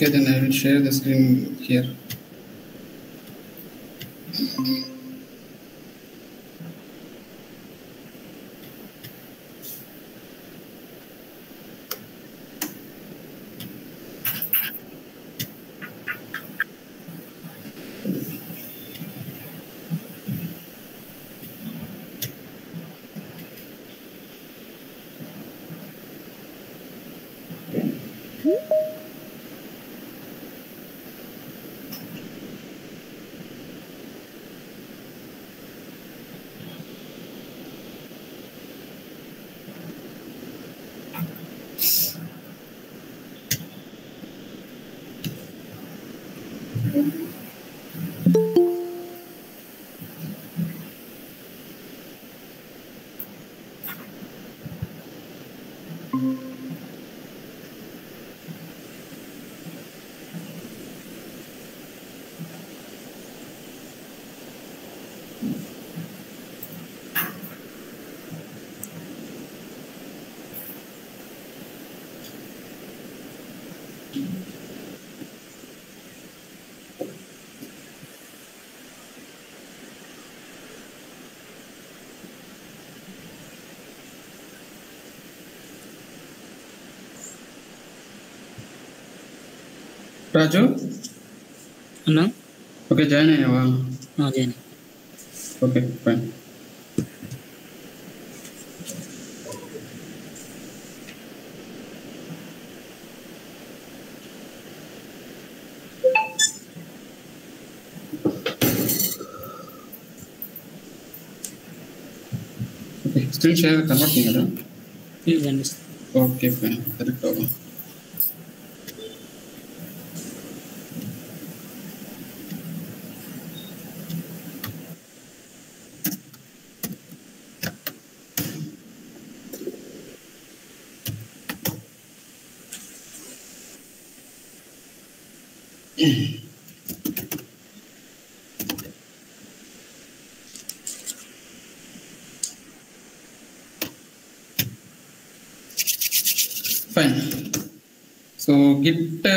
[SPEAKER 1] Okay, then I will share the screen here. Raju
[SPEAKER 2] అన్నా
[SPEAKER 1] ఓకే జాయిన్ అయ్యావా?
[SPEAKER 2] Join.
[SPEAKER 1] Okay fine. Okay screen share కనబడుతుంది కదా?
[SPEAKER 2] కనిపిస్తుంది.
[SPEAKER 1] ఓకే ఫైన్ కరెక్ట్ అవ్వ. Fine. So Git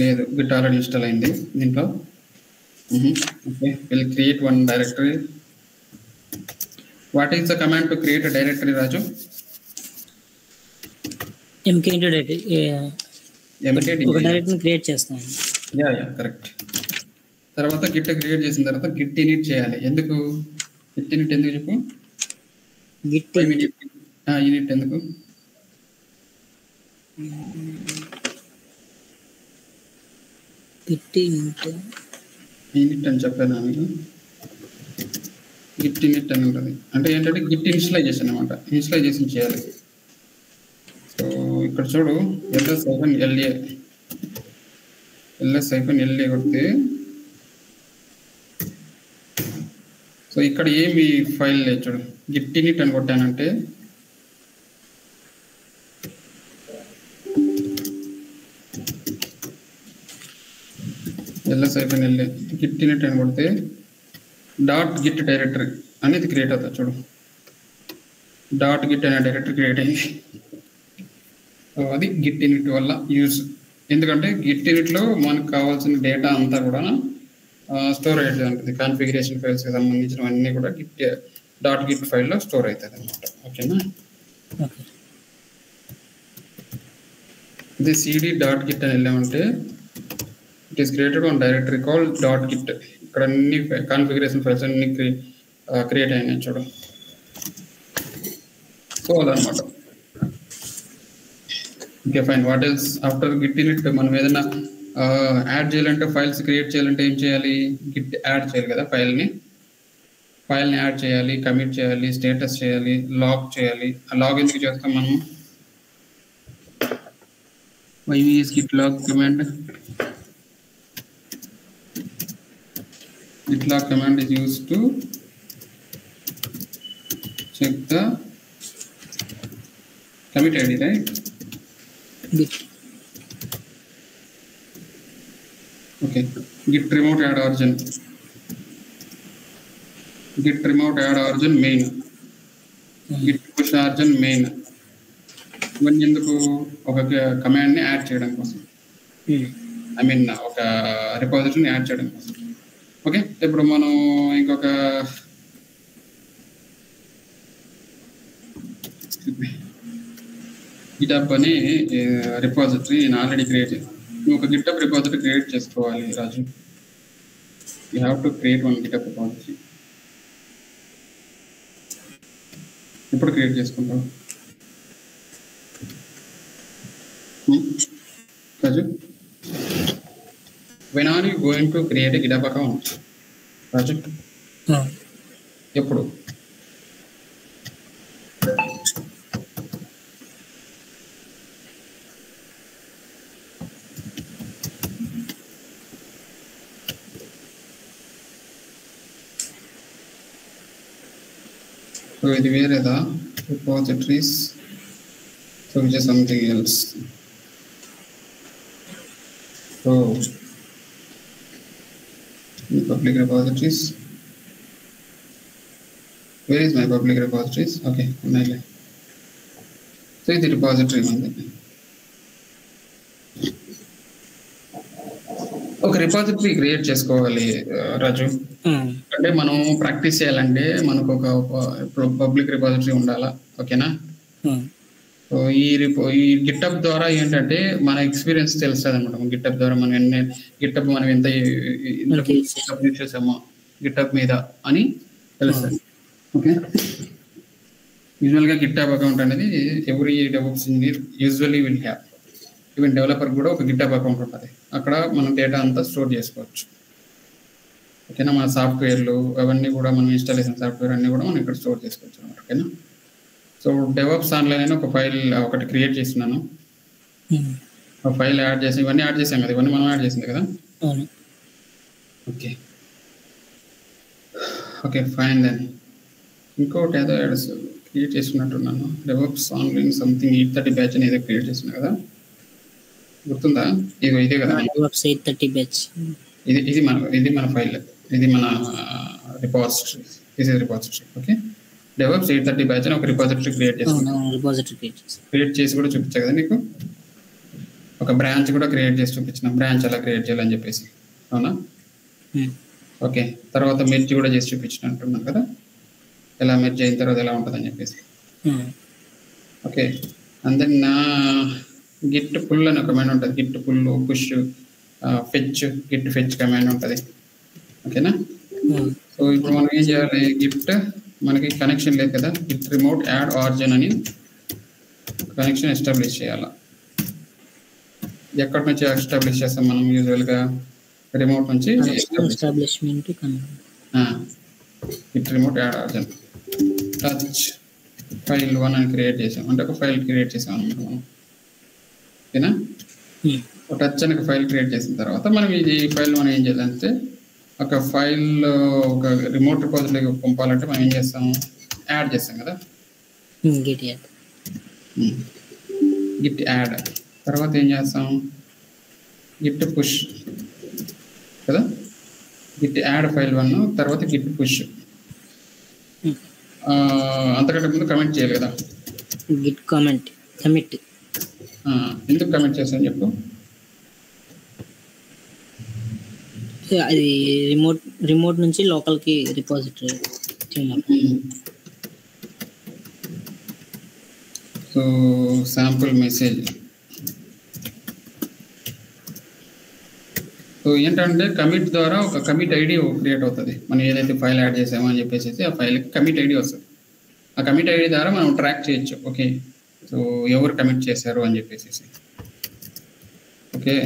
[SPEAKER 1] లేదు, Git already install అయింది దీంట్లో. Okay, will create one directory. What is the command to create a directory Raju?
[SPEAKER 2] MK ఒక directory create చేస్తాను.
[SPEAKER 1] Yeah correct. తర్వాత గిట్ క్రియేట్ చేసిన తర్వాత గిట్ ఇనిట్ చేయాలి. ఎందుకు గిట్ ఇనిట్ ఎందుకు చెప్పు?
[SPEAKER 2] గిట్
[SPEAKER 1] ఇనిట్ ఎందుకు? ఇనిట్ అని చెప్పాను మీకు. గిట్ ఇనిట్ అని ఉంటుంది. అంటే ఏంటంటే గిట్ ఇనిషియలైజేషన్ అనమాట. ఇనిషియలైజేషన్ చేయాలి. సో ఇక్కడ చూడు, ls-la కొడితే సో ఇక్కడ ఏమి ఫైల్ లేదు చూడు. గిట్ ఇనిట్ అని కొట్టానంటే ls-la గిట్ ఇనిట్ అని కొడితే డాట్ గిట్ డైరెక్టరీ అనేది క్రియేట్ అవుతుంది చూడు. డాట్ గిట్ అనే డైరెక్టరీ క్రియేట్ అయింది. సో అది గిట్ ఇనిట్ వల్ల యూజ్. ఎందుకంటే గిట్ ఇనిట్లో మనకు కావాల్సిన డేటా అంతా కూడా స్టోర్ అయ్యేది ఉంటుంది. కాన్ఫిగరేషన్ ఫైల్స్కి సంబంధించినవన్నీ కూడా డాట్ గిట్ ఫైల్లో స్టోర్ అవుతుంది అనమాట. ఓకేనా? ఇది cd డాట్ గిట్ అని వెళ్ళామంటే it is created one directory call dot Git. ఇక్కడ అన్ని కాన్ఫిగరేషన్ ఫైల్స్ అన్ని క్రియేట్ అయినాయి చూడు. సో అదనమాట. Okay fine. What else after Git in it మనం ఏదైనా యాడ్ చేయాలంటే, ఫైల్స్ క్రియేట్ చేయాలంటే ఏం చేయాలి? గిట్ యాడ్ చేయాలి కదా ఫైల్ని యాడ్ చేయాలి, కమిట్ చేయాలి, స్టేటస్ చేయాలి, లాగ్ చేయాలి. ఆ లాగ్ ఎందుకు చేస్తాం మనం? why we use git log command. Git log command is used to check the commit ID, right?
[SPEAKER 2] Git.
[SPEAKER 1] Okay. Git remote add origin. Git remote add origin main. Git push origin main. ఇవన్నీ ఎందుకు ఒక కమాండ్ని add చేయడం కోసం, I mean ఒక రిపాజిటరీని add చేయడం కోసం. Okay, ఇప్పుడు మనం ఇంకొక గిటప్ అని రిపాజిటరీ నేను ఆల్రెడీ క్రియేట్ చేశాను. నువ్వు ఒక గిటప్ రిపాజిటరీ క్రియేట్ చేసుకోవాలి Raju. You have to create one GitHub repository. ఎప్పుడు క్రియేట్ చేసుకుంటావు Raju? When are you going to create a GitHub account, Raju? ఎప్పుడు? సో ఇది వేరేదా repositories? So which is something else. So, public repositories. Where is my public repositories? Okay, so this repository ఒక repository create చేసుకోవాలి రాజు. అంటే మనం practice చేయాలంటే మనకు ఒక పబ్లిక్ రిపాజిటరీ ఉండాలా. ఓకేనా? సో ఈ గిటప్ ద్వారా ఏంటంటే మన ఎక్స్పీరియన్స్ తెలుస్తుంది అనమాట. గిటప్ ద్వారా మనం గిటప్ మనం ఎంత యూజ్ చేసామో గిటప్ మీద అని తెలుస్తుంది. ఓకే, యూజువల్గా గిటప్ అకౌంట్ అనేది every develops engineer usually will have. Even developer కూడా ఒక గిటప్ అకౌంట్ ఉంటుంది. అక్కడ మనం డేటా అంతా స్టోర్ చేసుకోవచ్చు. ఓకేనా? మన సాఫ్ట్వేర్లు అవన్నీ కూడా మనం ఇన్స్టాలేషన్ సాఫ్ట్వేర్ అన్నీ కూడా మనం ఇక్కడ స్టోర్ చేసుకోవచ్చు అనమాట. ఓకేనా? సో డెవాప్స్ ఆన్లైన్ అని ఒక ఫైల్ ఒకటి క్రియేట్ చేస్తున్నాను. ఆ ఫైల్ యాడ్ చేసి ఇవన్నీ యాడ్ చేసాం కదా, ఇవన్నీ మనం యాడ్ చేసింది కదా. Okay okay fine. దెన్ ఇంకోటి ఏదో క్రియేట్ చేస్తున్నట్టున్నాను. డెవాప్స్ ఆన్లైన్ సంథింగ్ 830 బ్యాచ్ అని ఏదో క్రియేట్ చేస్తున్నా కదా, గుర్తుందా? ఇదే కదా
[SPEAKER 2] 830 బ్యాచ్.
[SPEAKER 1] ఇది మన ఫైల్, ఇది మన repository. This is repository. Okay, DevOps 830 batch అని ఒక రిపాజిటరీ క్రియేట్ చేసి కూడా చూపించా కదా నీకు. ఒక బ్రాంచ్ కూడా క్రియేట్ చేసి చూపించిన, బ్రాంచ్ ఎలా క్రియేట్ చేయాలని చెప్పేసి. అవునా? ఓకే, తర్వాత మెర్జ్ కూడా చేసి చూపించిన అంటున్నాను కదా, ఎలా మెర్జ్ అయిన తర్వాత ఎలా ఉంటుందని చెప్పేసి. ఓకే, అందరి నా గిట్ పుల్ అని ఒక కమాండ్ ఉంటుంది. Git pull, push, fetch, git fetch command ఉంటుంది. ఓకేనా? సో ఇప్పుడు మనం ఏం చేయాలి, గిట్ మనకి కనెక్షన్ లేదు కదా, గిట్ రిమోట్ యాడ్ ఆరిజిన్ అని కనెక్షన్ ఎస్టాబ్లిష్ చేయాలి. ఎక్కడి నుంచి ఎస్టాబ్లిష్ చేస్తాం మనం? యూజువల్గా రిమోట్ నుంచి
[SPEAKER 2] establishment
[SPEAKER 1] Git remote add origin touch file 1 అని క్రియేట్ చేసాం. అంటే ఒక ఫైల్ క్రియేట్ చేసాం అనమాట మనం. ఓకేనా? టచ్ అని ఒక ఫైల్ క్రియేట్ చేసిన తర్వాత మనం ఈ ఫైల్ మనం ఏం చేయాలంటే, ఒక ఫైల్ ఒక రిమోట్ రిపాజిటరీకి పంపాలంటే మనం ఏం చేస్తాం, యాడ్ చేస్తాం కదా, గిట్ యాడ్. తర్వాత ఏం చేస్తాం, గిట్ పుష్ కదా, గిట్ యాడ్ ఫైల్ 1, తర్వాత గిట్ పుష్. అంతకంటే ముందు కమెంట్ చేయాలి కదా,
[SPEAKER 2] గిట్ కమెంట్ కమిట్.
[SPEAKER 1] ఎందుకు కమెంట్ చేస్తాను చెప్పు.
[SPEAKER 2] అది రిమోట్ నుంచి లోకల్కి repository.
[SPEAKER 1] So sample message. So ఏంటంటే కమిట్ ద్వారా ఒక కమిట్ ఐడి క్రియేట్ అవుతుంది. మనం ఏదైతే ఫైల్ యాడ్ చేసామో అని చెప్పేసి ఆ ఫైల్కి కమిట్ ఐడి వస్తుంది. ఆ కమిట్ ఐడి ద్వారా మనం ట్రాక్ చేయొచ్చు. ఓకే, సో ఎవరు కమిట్ చేశారు అని చెప్పేసి. ఓకే,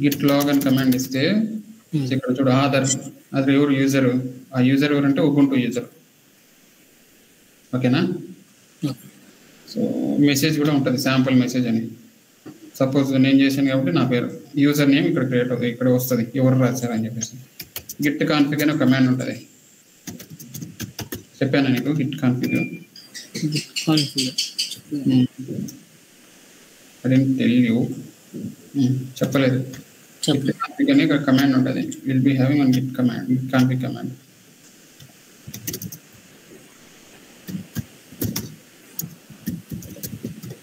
[SPEAKER 1] గిట్ లాగ్ అని కమాండ్ ఇస్తే ఇక్కడ చూడు, ఆధార్ అది ఎవరు యూజర్, ఆ యూజర్ ఎవరంటే ఉబుంటు యూజర్. ఓకేనా? సో మెసేజ్ కూడా ఉంటుంది, శాంపుల్ మెసేజ్ అని. సపోజ్ నేను చేశాను కాబట్టి నా పేరు యూజర్ నేమ్ ఇక్కడ క్రియేట్ అవుతుంది, ఇక్కడ వస్తుంది ఎవరు రాశారు అని చెప్పేసి. గిట్ కాన్ఫిగ్ అనే ఒక కమాండ్ ఉంటుంది, చెప్పాను నీకు గిట్ కాన్ఫిగ్. అది టెల్ యూ, చెప్పలేదు. గిట్ కాన్ఫిగ్ అనే ఒక కమాండ్ ఉంటుంది, will be having one Git command, Git config command.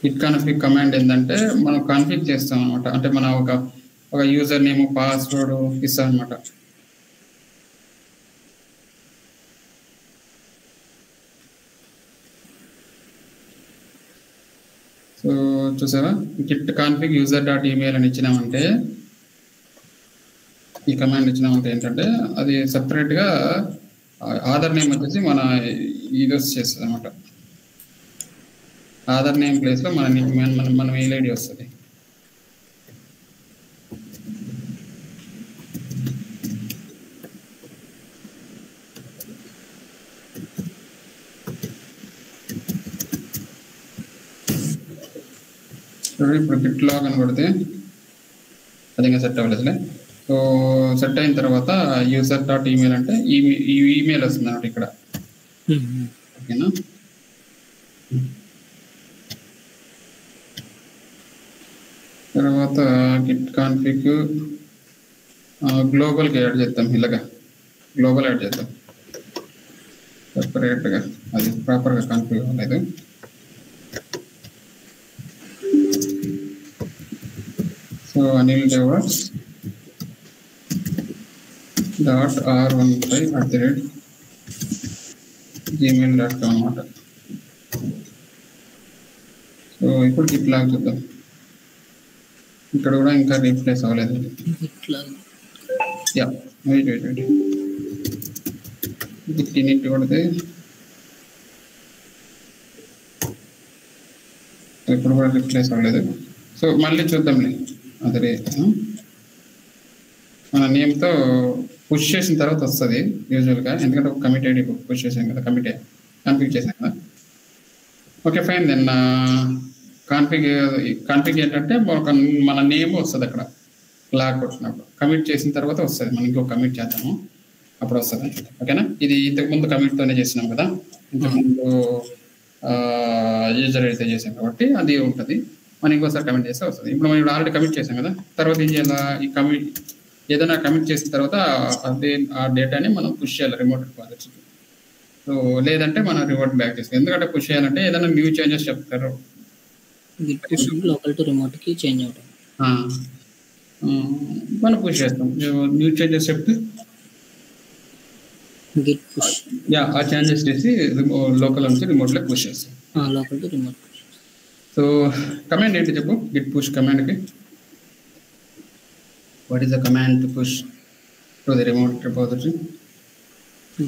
[SPEAKER 1] Git config command ఏంటంటే మనం కాన్ఫిగ్ చేస్తాం అనమాట. అంటే మనం ఒక యూజర్ నేమ్ పాస్వర్డ్ ఇస్తాం అనమాట. సో చూసావా, Git config user dot email అని ఇచ్చినామంటే, ఈ కమాండ్ ఇచ్చినామంటే ఏంటంటే అది సెపరేట్గా ఆధార్ నేమ్ వచ్చేసి మన ఇది వచ్చేస్తుంది అనమాట. ఆధార్ నేమ్ ప్లేస్లో మన మెయిల్ ఐడి వస్తుంది. ఇప్పుడు గిట్ లాగ్ అని కొడితే అది ఇంకా సెట్ అవ్వలేదులే. సో సెట్ అయిన తర్వాత యూజర్ డాట్ ఈమెయిల్ అంటే ఈ ఈమెయిల్ వస్తుంది అన్నమాట ఇక్కడ. ఓకేనా, తర్వాత గిట్ కాన్ఫిగ్ గ్లోబల్కి యాడ్ చేద్దాం, ఇలాగా గ్లోబల్ యాడ్ చేద్దాం సెపరేట్గా, అది ప్రాపర్గా కాన్ఫిగ్ అవ్వలేదు. సో అనిల్ డెవాస్ .r15@gmail.com అనమాట. సో ఇప్పుడు గిట్ లాగ్ చూద్దాం, ఇక్కడ కూడా ఇంకా రీప్లేస్ అవ్వలేదు. యా వెయిట్ గిట్ ఇనిట్ కొడితే ఇప్పుడు కూడా రీప్లేస్ అవ్వలేదు. సో మళ్ళీ చూద్దాంలే, అదే మన నేమ్తో పుష్ చేసిన తర్వాత వస్తుంది యూజువల్గా, ఎందుకంటే ఒక కమిట్ ఐడి పుష్ చేసాం కదా, కాన్ఫిగ్ చేసాం కదా. ఓకే ఫైన్, దెన్ కాన్ఫిగ్ ఏంటంటే మన నేమ్ వస్తుంది అక్కడ లాగ్ కొట్టినప్పుడు. కమిట్ చేసిన తర్వాత వస్తుంది, మనం ఇంకో కమిట్ చేద్దాము అప్పుడు వస్తుంది. ఓకేనా, ఇది ఇంతకుముందు కమిట్తోనే చేసినాం కదా, ఇంతకుముందు యూజర్ అయితే చేసాం కాబట్టి అది ఉంటుంది. మనం ఇంకోసారి కమిట్ చేస్తే వస్తుంది. ఇప్పుడు మనం ఆల్రెడీ కమిట్ చేసాం కదా, తర్వాత ఏం చేయాలి, ఈ కమిట్ ఏదైనా కమిట్ చేసిన తర్వాత అదే ఆ డేటాని మనం పుష్ చేయాలి రిమోట్ రిపాజిటరీకి. సో లేదంటే మనం రిమోట్ బ్యాక్ చేస్తాం. ఎందుకంటే పుష్ చేయాలంటే ఏదైనా న్యూ చేంజెస్ చెప్తారు,
[SPEAKER 2] లోకల్ టు రిమోట్ కి చేంజ్ అవుతాం,
[SPEAKER 1] మనం పుష్ చేస్తాం. న్యూ చేంజెస్ చెప్తే
[SPEAKER 2] గిట్ పుష్,
[SPEAKER 1] యా ఆ చేంజెస్ చేసి లోకల్ నుంచి రిమోట్లోకి పుష్ చేస్తాం.
[SPEAKER 2] Local to remote.
[SPEAKER 1] So command ఏంటి చెప్పు, గిట్ పుష్ కమాండ్కి. What is the command to push to the remote repository?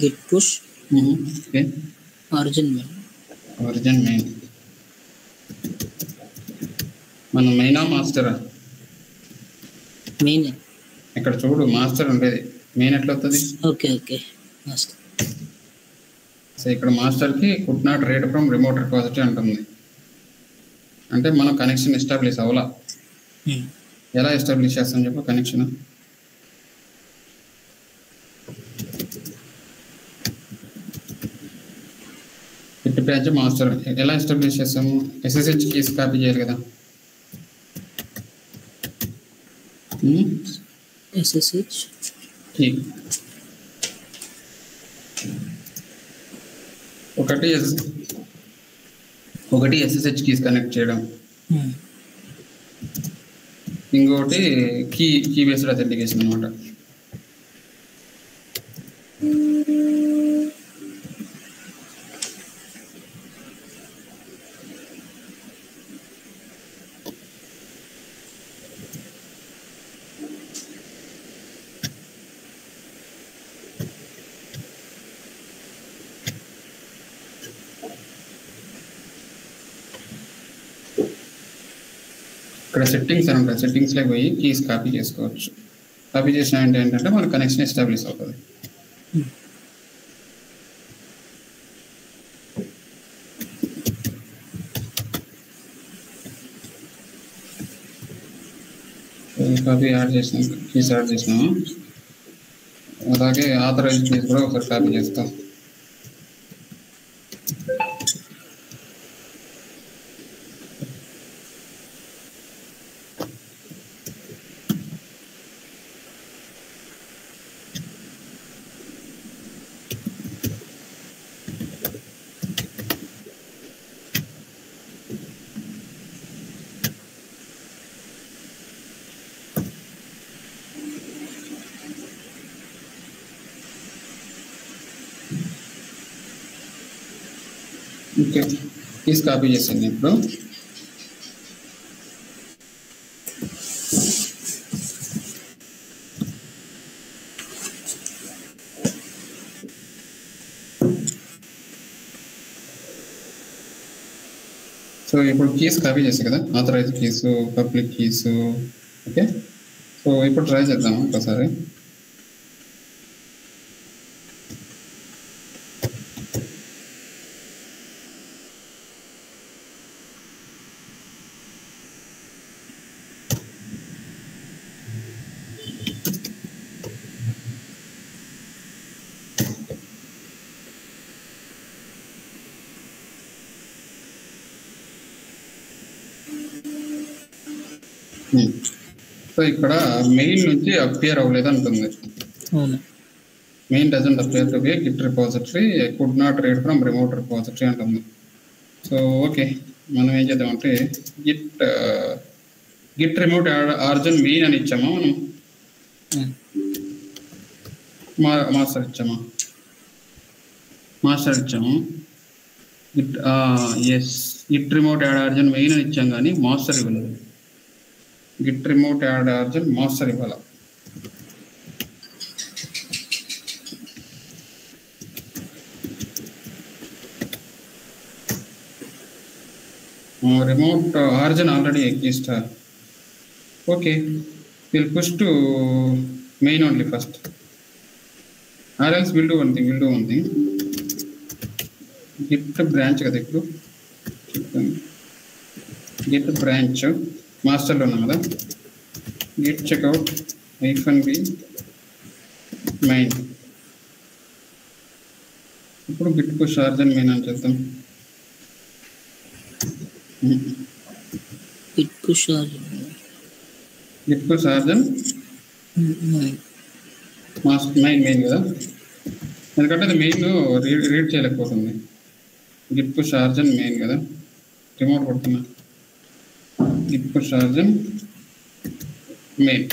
[SPEAKER 2] Git push
[SPEAKER 1] okay,
[SPEAKER 2] origin
[SPEAKER 1] main. మన మెయినా మాస్టరా?
[SPEAKER 2] మెయిన్.
[SPEAKER 1] ఇక్కడ చూడు మాస్టర్ ఉండేది, మెయిన్ ఎట్లా వస్తుంది?
[SPEAKER 2] Okay master.
[SPEAKER 1] సో ఇక్కడ మాస్టర్కి could not read from remote repository అంటుంది. అంటే మనం కనెక్షన్ ఎస్టాబ్లిష్ అవ్వాలా. ఎలా ఎస్టాబ్లిష్ చేస్తాం చెప్పు కనెక్షన్? గిట్ బ్రాంచ్ మాస్టర్ ఎలా ఎస్టాబ్లిష్ చేస్తాము? SSH కీస్ కాపీ చేయాలి కదా.
[SPEAKER 2] SSH
[SPEAKER 1] కీ ఒకటి SSH కీస్ కనెక్ట్ చేయడం, ఇంకోటి కీ బేస్డ్ అథెంటికేషన్ అనమాట. ఇక్కడ సెట్టింగ్స్ అని ఉంటుంది, సెట్టింగ్స్లోకి పోయి కీస్ కాపీ చేసుకోవచ్చు. కాపీ చేసిన ఏంటంటే మన కనెక్షన్ ఎస్టాబ్లిష్ అవుతుంది. కాపీ యాడ్ చేసినాం, కీస్ యాడ్ చేసినాము. అలాగే ఆథరైజ్ కీస్ కూడా ఒకసారి కాపీ చేస్తాం. ఓకే, కీస్ కాపీ చేసాను ఇప్పుడు. సో ఇప్పుడు కీస్ కాపీ చేసాయి కదా, authorize keys, public keys. Okay, so ఇప్పుడు ట్రై చేద్దాము ఒకసారి. సో ఇక్కడ మెయిన్ నుంచి అపియర్ అవ్వలేదు అంటుంది. Main doesn't appear to be git repository, could not read from remote repository అంటుంది. సో ఓకే, మనం ఏం చేద్దామంటే గిట్ రిమోట్ ఆర్జిన్ మెయిన్ అని ఇచ్చామా మనం, మాస్టర్ ఇచ్చామా, మాస్టర్ ఇచ్చాము. Yes, Git remote add ఆర్జిన్ main అని ఇచ్చాం కానీ మాస్టర్ ఇవ్వలేదు. గిట్ రిమోట్ యాడ్ ఆర్జిన్ మాస్టర్ ఇవ్వాలి. remote origin already exists. Okay, we'll push to main only first, or else we'll do one thing. Git branch kada ippudu, git branch master lo unnam kada, git checkout -b main. ఇప్పుడు git push origin main అని చేద్దాం.
[SPEAKER 2] git push origin
[SPEAKER 1] master main కదా, ఎందుకంటే అది main read చేయలేకపోతుంది. Git push ఆర్జిన్ main కదా, remote కొడుతున్నా. Git push ఆర్జిన్ main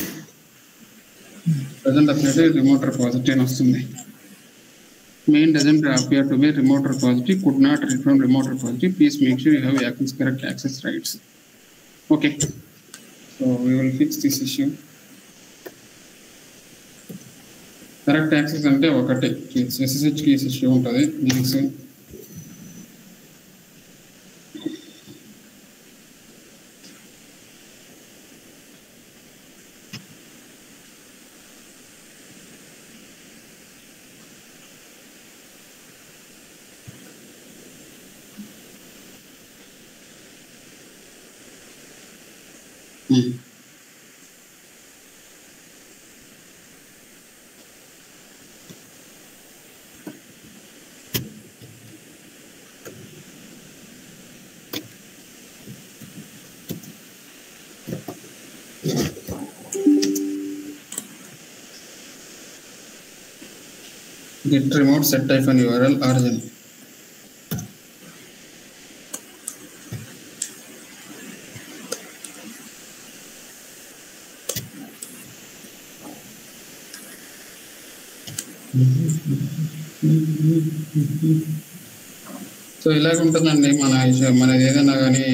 [SPEAKER 1] doesn't appear remote repository అని వస్తుంది. Main doesn't appear to B remote repository, could not read from remote repository, please make sure you have access correct access rights. Okay, so we will fix this issue. Correct access అంటే ఒకటి SSH keys issue ఉంటుంది. Linux git remote set -URL origin. So ఇలాగ ఉంటుందండి మన issue. మనది ఏదైనా కానీ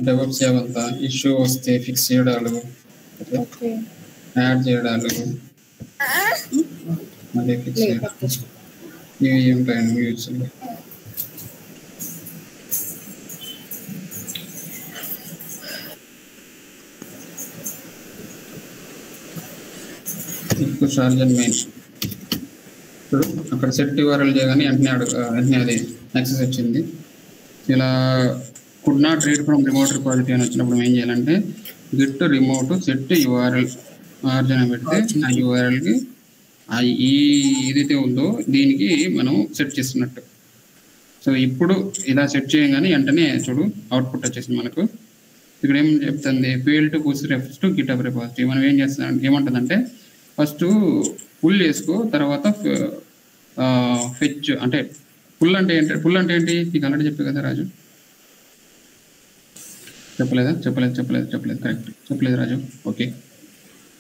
[SPEAKER 1] develop చేయాలంతా issue వస్తే ఫిక్స్ చేయడాలు, యాడ్ చేయడాలు, మళ్ళీ ఫిక్స్ చేయడం, ఇవి ఉంటాయండి యూజ్లో. ఇప్పుడు చార్జర్ మెయిన్ ఇప్పుడు అక్కడ సెట్ URL చేయగానే వెంటనే అది యాక్సెస్ వచ్చింది. ఇలా could not read from remote repository అని వచ్చినప్పుడు ఏం చేయాలంటే గిట్ రిమోట్ సెట్ యూఆర్ఎల్ ఆర్జన పెడితే ఆ యూఆర్ఎల్కి ఈ ఏదైతే ఉందో దీనికి మనం సెట్ చేస్తున్నట్టు. సో ఇప్పుడు ఇలా సెట్ చేయగానే వెంటనే చూడు అవుట్పుట్ వచ్చేసింది మనకు. ఇక్కడ ఏం చెప్తుంది, fail to push refers to GitHub repository. మనం ఏం చేస్తాం ఏమంటుందంటే ఫస్ట్ పుల్ చేసుకో, తర్వాత ఫెచ్. అంటే పుల్ అంటే ఏంటి నీకు ఆల్రెడీ చెప్పే కదా రాజు? చెప్పలేదు కరెక్ట్, చెప్పలేదు Raju. Okay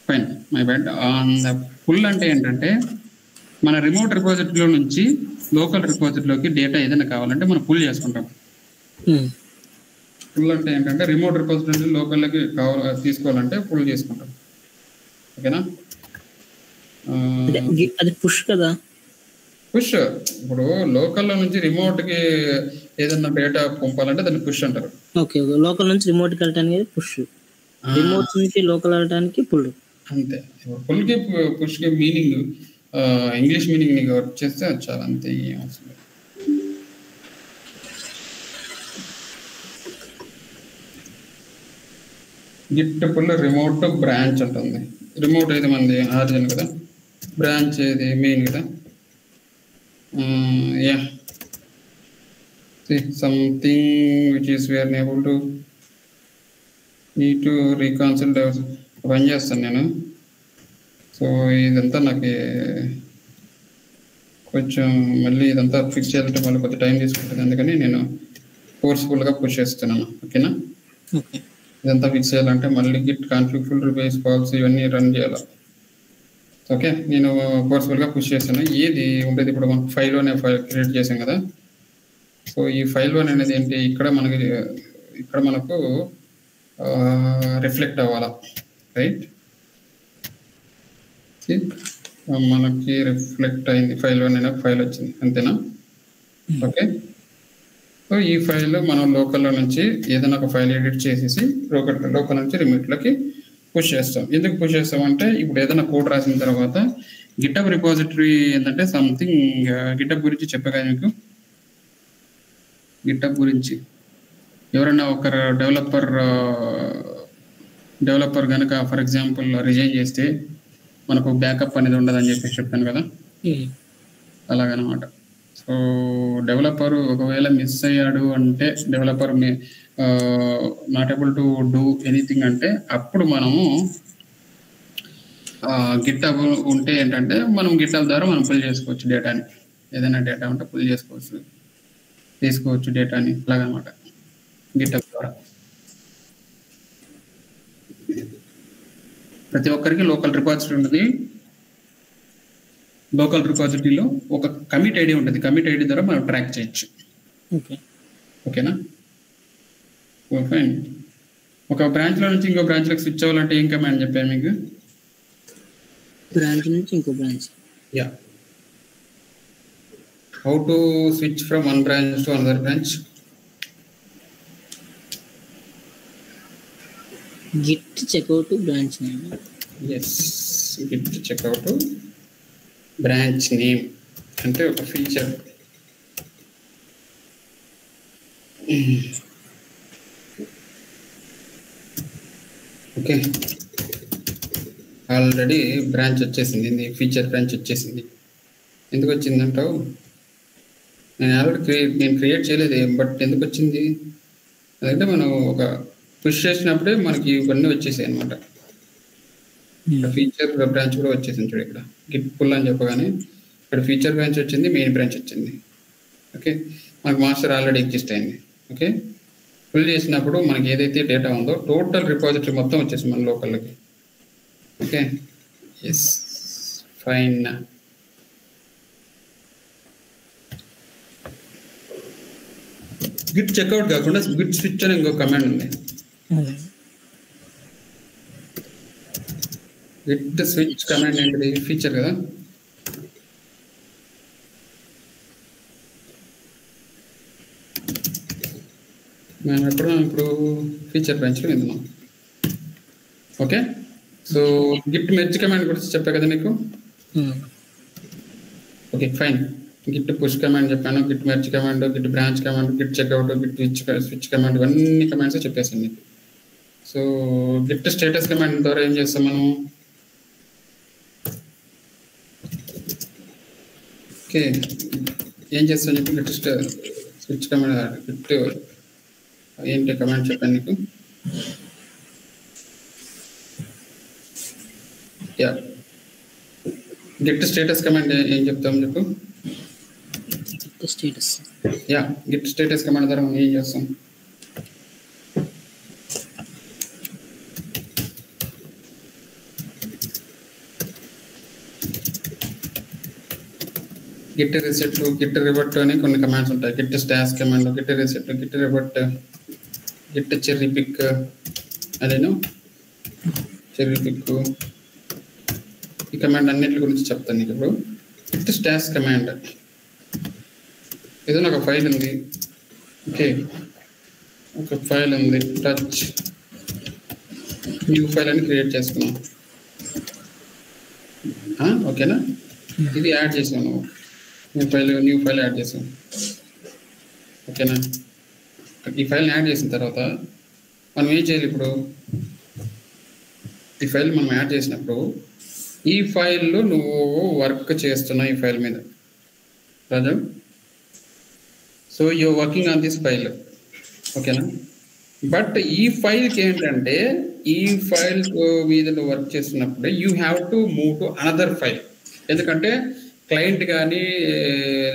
[SPEAKER 1] fine, my bad. Pull అంటే ఏంటంటే మన రిమోట్ రిపాజిటరీలో నుంచి లోకల్ రిపాజిటరీలోకి డేటా ఏదైనా కావాలంటే మనం పుల్ చేసుకుంటాం. పుల్ అంటే ఏంటంటే రిమోట్ రిపాజిటరీ లోకల్లోకి తీసుకోవాలంటే పుల్ చేసుకుంటాం. ఓకేనా?
[SPEAKER 2] అది పుష్ కదా.
[SPEAKER 1] పుష్ ఇప్పుడు లోకల్లో నుంచి రిమోట్ కి ఏదైనా డేటా పంపాలంటే దాన్ని పుష్ అంటారు.
[SPEAKER 2] ఓకే, లోకల్ నుంచి రిమోట్ కి వెళ్ళడానికి పుష్, రిమోట్ నుంచి లోకల్ వెళ్ళడానికి పుల్.
[SPEAKER 1] అంతే. పుల్ కి పుష్ కి మీనింగ్ ఇంగ్లీష్ మీనింగ్ నీకు వచ్చేస్తే చాలా అంతే, ఏం అవసరం లేదు. గిట్ పుల్ రిమోట్ బ్రాంచ్ ఉంటుంది. రిమోట్ ఏది మంది ఆర్జిన్ కదా, బ్రాంచ్ ఏది మెయిన్ కదా. Yeah something which is where able to need to reconcile పని చేస్తాను నేను. సో ఇదంతా నాకు కొంచెం మళ్ళీ ఇదంతా ఫిక్స్ చేయాలంటే మళ్ళీ కొంచెం టైం తీసుకుంటుంది, అందుకని నేను ఫోర్స్ఫుల్గా పుష్ చేస్తున్నాను. ఓకేనా? ఇదంతా ఫిక్స్ చేయాలంటే మళ్ళీ గిట్ కాన్ఫ్లిక్ట్ రిపేస్ పాలసీ ఇవన్నీ రన్ చేయాలి. ఓకే, నేను ఫోర్స్ఫుల్గా పుష్ చేస్తాను. ఏది ఉండేది ఇప్పుడు మనం ఫైల్లోనే క్రియేట్ చేసాం కదా. సో ఈ ఫైల్ వన్ అనేది ఏంటి, ఇక్కడ మనకు రిఫ్లెక్ట్ అవ్వాలా, రైట్? మనకి రిఫ్లెక్ట్ అయింది, ఫైల్ వన్ అనే ఫైల్ వచ్చింది, అంతేనా? ఓకే, సో ఈ ఫైల్ మనం లోకల్లో నుంచి ఏదైనా ఒక ఫైల్ ఎడిట్ చేసేసి లోకల్ నుంచి రిమోట్లోకి పుష్ చేస్తాం. ఎందుకు పుష్ చేస్తాం అంటే ఇప్పుడు ఏదైనా కోడ్ రాసిన తర్వాత గిటబ్ రిపాజిటరీ ఏంటంటే సంథింగ్ గిటబ్ గురించి చెప్పగా మీకు. గిటబ్ గురించి ఎవరైనా ఒకరు డెవలపర్ కనుక ఫర్ ఎగ్జాంపుల్ రిజైన్ చేస్తే మనకు బ్యాకప్ అనేది ఉండదని చెప్పేసి చెప్పాను కదా, అలాగనమాట. సో డెవలపర్ ఒకవేళ మిస్ అయ్యాడు అంటే, developer not able to do anything అంటే అప్పుడు మనము గిటబ్ ఉంటే ఏంటంటే మనం గిటబ్ ద్వారా మనం పుల్ చేసుకోవచ్చు డేటాని. ఏదైనా డేటా ఉంటే పుల్ తీసుకోవచ్చు డేటాని, అలాగనమాట గిటబ్ ద్వారా. ప్రతి ఒక్కరికి లోకల్ రిపాజిటరీ ఉంటుంది. లోకల్ రిపాజిటరీలో ఒక కమిట్ ఐడి ఉంటుంది. కమిట్ ఐడి ద్వారా మనం ట్రాక్ చేయొచ్చు. ఓకేనా? ఫైన్. ఒక బ్రాంచ్లో నుంచి ఇంకో బ్రాంచ్లోకి స్విచ్ అవ్వాలంటే ఏం కమాండ్ చెప్పాను మీకు?
[SPEAKER 2] బ్రాంచ్ నుంచి ఇంకో branch.
[SPEAKER 1] Yeah, how to switch from one branch to another branch.
[SPEAKER 2] Git checkout branch name.
[SPEAKER 1] Yes, git checkout branch name అంటే ఒక ఫీచర్. ఓకే, ఆల్రెడీ బ్రాంచ్ వచ్చేసింది, ఫీచర్ బ్రాంచ్ వచ్చేసింది. ఎందుకు వచ్చిందంటావు? నేను క్రియేట్ చేయలేదు, బట్ ఎందుకు వచ్చింది అదంటే మనం ఒక పుష్ చేసినప్పుడే మనకి ఇవన్నీ వచ్చేసాయి అనమాట. ఫీచర్ బ్రాంచ్ కూడా వచ్చేసింది చూడు, ఇక్కడ గిట్ పుల్ అని చెప్పగానే ఇక్కడ ఫీచర్ బ్రాంచ్ వచ్చింది, మెయిన్ బ్రాంచ్ వచ్చింది. ఓకే, మనకు మాస్టర్ ఆల్రెడీ ఎగ్జిస్ట్ అయింది. ఓకే, ఫుల్ చేసినప్పుడు మనకి ఏదైతే డేటా ఉందో టోటల్ రిపాజిటరీ మొత్తం వచ్చేసింది మన లోకల్లోకి. Okay, yes, fine. Git checkout కాకుండా గిట్ స్విచ్ అని ఇంకో కమాండ్ ఉంది. గిట్ స్విచ్ కమాండ్ ఏంటిది? ఫీచర్ కదా. మనం ఇప్పుడు ఫీచర్ బ్రాంచ్లో విందాం. Okay, so Git merge command గురించి చెప్పా కదా నీకు. Okay, fine. Git push command చెప్పాను, Git merge command, Git branch command, Git checkout, Git switch command, ఇవన్నీ కమాండ్స్ చెప్పేసింది. సో గిట్ స్టేటస్ కమాండ్ ద్వారా ఏం చేస్తాం మనం? ఓకే, ఏం చేస్తాం చెప్పి గిట్ స్విచ్ కమాండ్. గిట్ ఏంటి కమాండ్ చెప్పాను నీకు? యా, గిట్ స్టేటస్ కమాండ్ ఏం చెప్తాం చెప్పు?
[SPEAKER 2] Status.
[SPEAKER 1] Yeah, Git status command ద్వారా మనం ఏం చేస్తాం? గిట్ రిసెట్, గిట్ రివర్ట్ అని కొన్ని కమాండ్స్ ఉంటాయి. Git stash command, Git reset, Git revert, Git cherry pick, అదేను చెర్రీ పిక్. ఈ కమాండ్ అన్నిటి గురించి చెప్తాను నీకు ఇప్పుడు. గిట్ స్టాష్ కమాండ్, ఏదో ఒక ఫైల్ ఉంది. ఓకే, ఒక ఫైల్ ఉంది, టచ్ న్యూ ఫైల్ అని క్రియేట్ చేసుకున్నాం. ఓకేనా? ఇది యాడ్ చేసాను, న్యూ ఫైల్ యాడ్ చేసాం. ఓకేనా? ఈ ఫైల్ని యాడ్ చేసిన తర్వాత మనం ఏం చేయాలి ఇప్పుడు? ఈ ఫైల్ మనం యాడ్ చేసినప్పుడు ఈ ఫైల్లో నువ్వు వర్క్ చేస్తున్నావు, ఈ ఫైల్ మీద Raju. So you working on this file. ఓకేనా? బట్ ఈ ఫైల్కి ఏంటంటే, ఈ ఫైల్ మీద నువ్వు వర్క్ చేస్తున్నప్పుడే you have to move to another file. ఎందుకంటే క్లయింట్ కానీ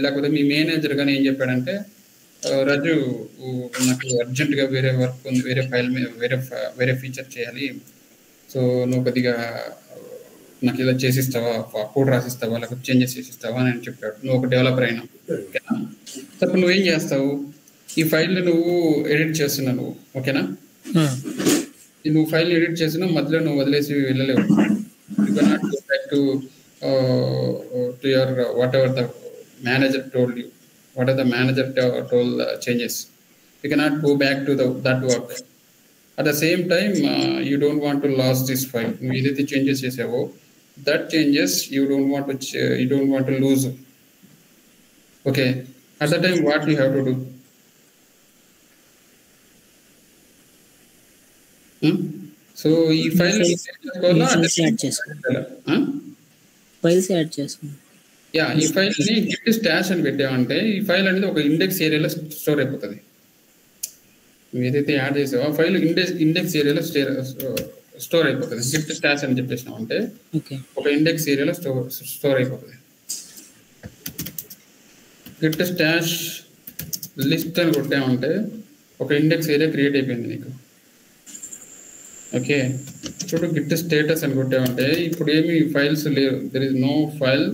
[SPEAKER 1] లేకపోతే మీ మేనేజర్ కానీ ఏం చెప్పాడంటే, రాజు నాకు అర్జెంటుగా వేరే వర్క్ ఉంది, వేరే ఫైల్ మీద వేరే ఫీచర్ చేయాలి, సో నువ్వు కొద్దిగా నాకు ఇలా చేసిస్తావా, కోడ్ రాసిస్తావా, లేకపోతే చేంజెస్ చేసిస్తావా అని చెప్పాడు. నువ్వు ఒక డెవలపర్ అయినా. ఓకేనా? అప్పుడు నువ్వేం చేస్తావు? ఈ ఫైల్ని నువ్వు ఎడిట్ చేస్తున్నావు నువ్వు. ఓకేనా? నువ్వు ఫైల్ ఎడిట్ చేసినా మధ్యలో నువ్వు వదిలేసి వెళ్ళలేవు. You cannot go back to your whatever the manager told you, whatever the manager told changes, you cannot go back to that work. At the same time, you don't want to lose this file. You either changes chesavo, that changes you don't want to lose. Okay, at that time what you have to do? So ఈ file
[SPEAKER 2] files add చేసుకున్నాం.
[SPEAKER 1] Yeah, ఈ file ని Git stash అని పెట్టామంటే ఈ file అనేది ఒక index ఏరియాలో స్టోర్ అయిపోతుంది. నువ్వు ఏదైతే యాడ్ చేసావో ఆ ఫైల్ ఇండెక్స్ ఏరియాలో స్టోర్ అయిపోతుంది. గిట్ స్టాష్ అని చెప్పేసినావు అంటే ఒక ఇండెక్స్ ఏరియాలో స్టోర్ అయిపోతుంది. గిట్ స్టాష్ లిస్ట్ అని కొట్టామంటే ఒక ఇండెక్స్ ఏరియా క్రియేట్ అయిపోయింది నీకు. ఓకే, చూడు, గిట్ స్టేటస్ అని కొట్టామంటే ఇప్పుడు ఏమి ఫైల్స్ లేవు. There is no file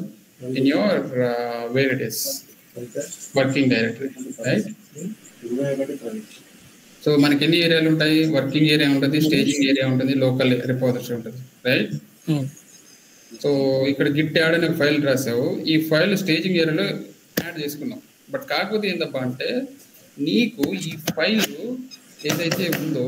[SPEAKER 1] in your where it is working directory, right? So మనకి ఎన్ని ఏరియాలు ఉంటాయి? వర్కింగ్ ఏరియా ఉంటుంది, స్టేజింగ్ ఏరియా ఉంటుంది, లోకల్ రిపోజిటరీ ఉంటుంది, రైట్? సో ఇక్కడ గిట్ యాడ్ అనే ఫైల్ రాసావు. ఈ ఫైల్ స్టేజింగ్ ఏరియాలో యాడ్ చేసుకున్నావు. బట్ కాకపోతే ఏంటబ్బా అంటే, నీకు ఈ ఫైల్ ఏదైతే ఉందో